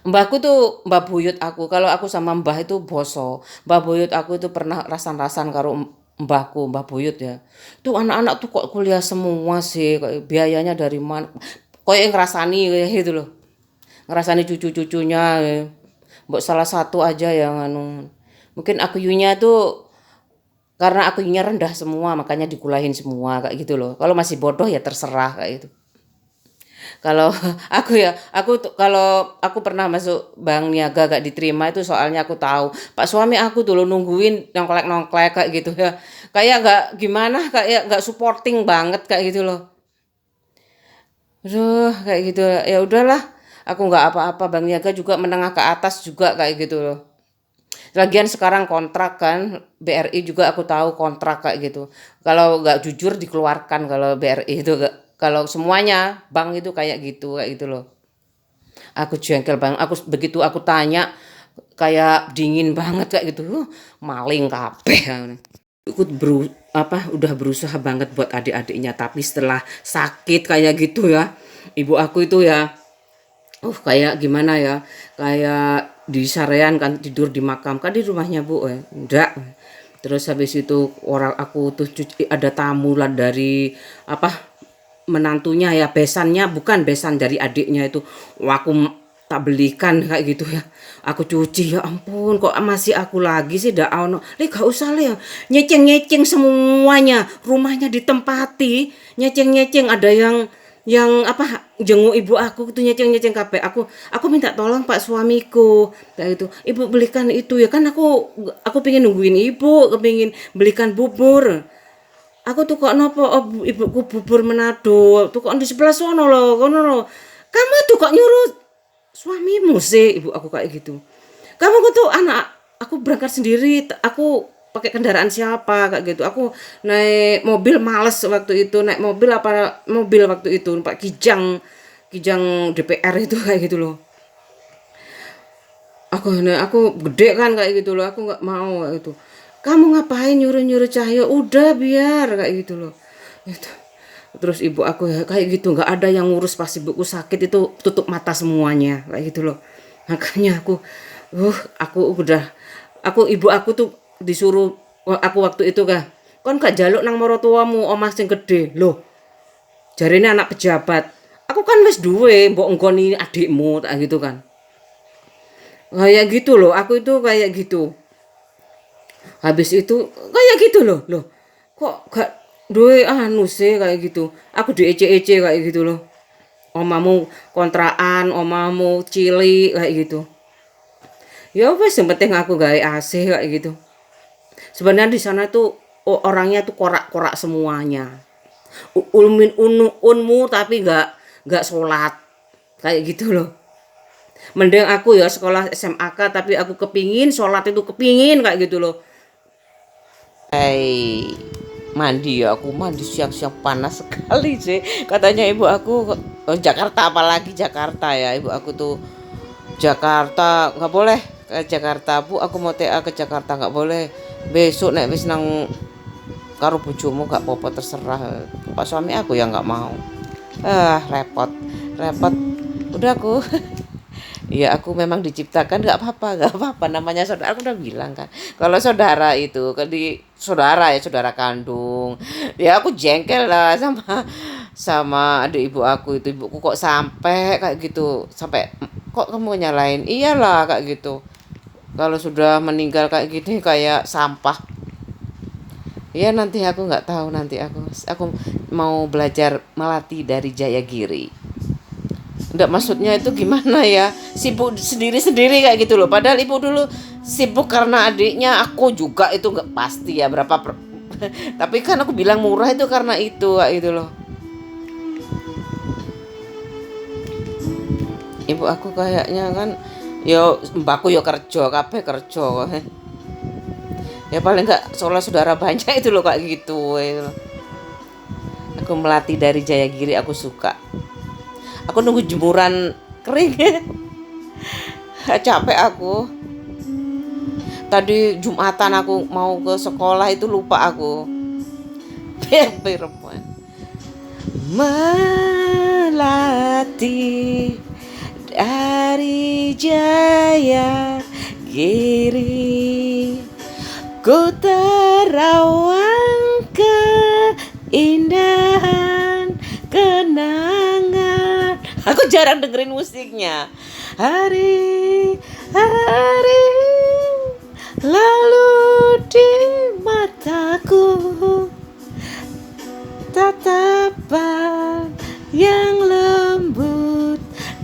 Speaker 1: Mbahku tuh mbah buyut aku. Kalau aku sama mbah itu boso. Mbah buyut aku itu pernah rasan-rasan karo mbahku, mbah buyut ya. Tuh anak-anak tuh kok kuliah semua sih, biayanya dari mana? Kok yang ngerasani kayak gitu loh. Ngerasani cucu-cucunya. Mbok salah satu aja yang anu. Mungkin akuyunya tuh karena akuyunya rendah semua makanya dikulahin semua kayak gitu loh. Kalau masih bodoh ya terserah kayak gitu. Kalau kalau aku pernah masuk bank niaga gak diterima itu soalnya aku tahu Pak suami aku dulu nungguin nongklek kayak gitu ya. Kayak gak gimana kayak gak supporting banget kayak gitu loh. Aduh kayak gitu ya udahlah. Aku nggak apa-apa bank niaga juga menengah ke atas juga kayak gitu loh. Lagian sekarang kontrak kan BRI juga aku tahu kontrak kayak gitu. Kalau nggak jujur dikeluarkan kalau BRI itu kalau semuanya bank itu kayak gitu loh. Aku jengkel banget. Begitu aku tanya kayak dingin banget kayak gitu. Maling kabeh. Udah berusaha banget buat adik-adiknya tapi setelah sakit kayak gitu ya. Ibu aku itu ya kayak gimana ya? Kayak di sarean kan tidur di makam kan di rumahnya Bu. Enggak. Terus habis itu orang aku tuh ada tamu lah dari menantunya ya besannya bukan besan dari adiknya itu aku tak belikan kayak gitu ya aku cuci ya ampun kok masih aku lagi sih dah ono gak usah lah ya nyeceng semuanya rumahnya ditempati nyeceng ada yang jenguk ibu aku tuh nyeceng kabeh aku minta tolong Pak suamiku kayak gitu ibu belikan itu ya kan aku pengen nungguin ibu kepengin belikan bubur. Aku tuh kok nopo ibuku bubur Manado, tuh kok di sebelah sono loh, kono loh. Kamu tuh kok nyuruh suamimu sih, ibu aku kayak gitu. Kamu tuh aku berangkat sendiri, aku pakai kendaraan siapa kayak gitu. Aku naik mobil males waktu itu, naik mobil waktu itu, Pak Kijang DPR itu kayak gitu loh. Aku gede kan kayak gitu loh, aku nggak mau kayak gitu. Kamu ngapain nyuruh Cahyo? Udah biar kayak gitu loh. Gitu. Terus ibu aku ya kayak gitu nggak ada yang ngurus pas ibuku sakit itu tutup mata semuanya kayak gitu loh. Makanya ibu aku tuh disuruh aku waktu itu kon gak jaluk nang marotuamu omah sing gede loh. Jarine anak pejabat. Aku kan wis duwe mbok nggoni adikmu tak gitu kan. Kayak gitu loh, aku itu kayak gitu. Habis itu kayak gitu loh. Loh, kok gak duwe anu sih kayak gitu. Aku diece-ece kayak gitu loh. Omamu kontrakan, omamu cilik kayak gitu. Ya wes yang penting aku gawe AC kayak gitu. Sebenarnya di sana tuh orangnya tuh korak-korak semuanya. Ulmin unmu tapi nggak sholat kayak gitu loh. Mending aku ya sekolah SMAK tapi aku kepingin sholat itu kepingin kayak gitu loh. Mandi ya, aku mandi siang-siang panas sekali sih katanya ibu aku. Jakarta, apalagi Jakarta ya, ibu aku tuh Jakarta nggak boleh ke Jakarta bu, aku mau TA ke Jakarta nggak boleh, besok nek wis nang karo bojomu gak apa-apa terserah, pak suami aku ya nggak mau. Repot repot udah aku. Iya aku memang diciptakan nggak apa-apa namanya saudara, aku udah bilang kan kalau saudara itu kan di saudara ya saudara kandung ya, aku jengkel lah sama adik ibu aku itu, ibuku kok sampai kayak gitu, sampai kok kamu nyalain, iyalah kayak gitu kalau sudah meninggal kayak gini kayak sampah. Ya nanti aku nggak tahu, nanti aku mau belajar melatih dari Jaya Giri. Enggak, maksudnya itu gimana ya, sibuk sendiri-sendiri kayak gitu loh, padahal ibu dulu sibuk karena adiknya, aku juga itu nggak pasti ya berapa tapi kan aku bilang murah itu karena itu kayak gitu loh. Ibu aku kayaknya kan yo mbakku yo kerja kabeh kerja ya paling nggak soalnya saudara banyak itu loh kayak gitu itu loh. Aku melatih dari Jaya Giri, aku suka. Aku nunggu jemuran kering. Capek aku. Tadi Jumatan aku mau ke sekolah itu lupa aku. Perempuan. Melatih dari Jaya Giri, ku terawang keindahan kenangan. Aku jarang dengerin musiknya. Hari-hari lalu di mataku, tatapan yang lembut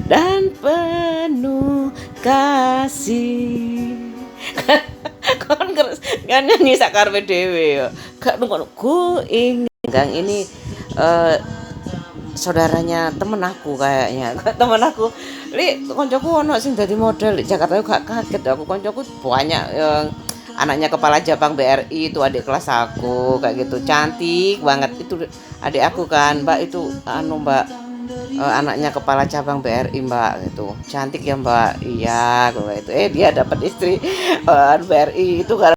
Speaker 1: dan penuh kasih. Kon kan nyanyi sakarpe dhewe ya. Gak nunggu ku ingin gang ini saudaranya temen aku kayaknya. Temen aku li koncoku ono sing dadi model di Jakarta, gak kaget aku, koncoku banyak yang anaknya kepala cabang BRI itu adik kelas aku kayak gitu, cantik banget itu adik aku kan, mbak itu anu mbak, anaknya kepala cabang BRI mbak, itu cantik ya mbak, iya kalau itu dia dapat istri BRI itu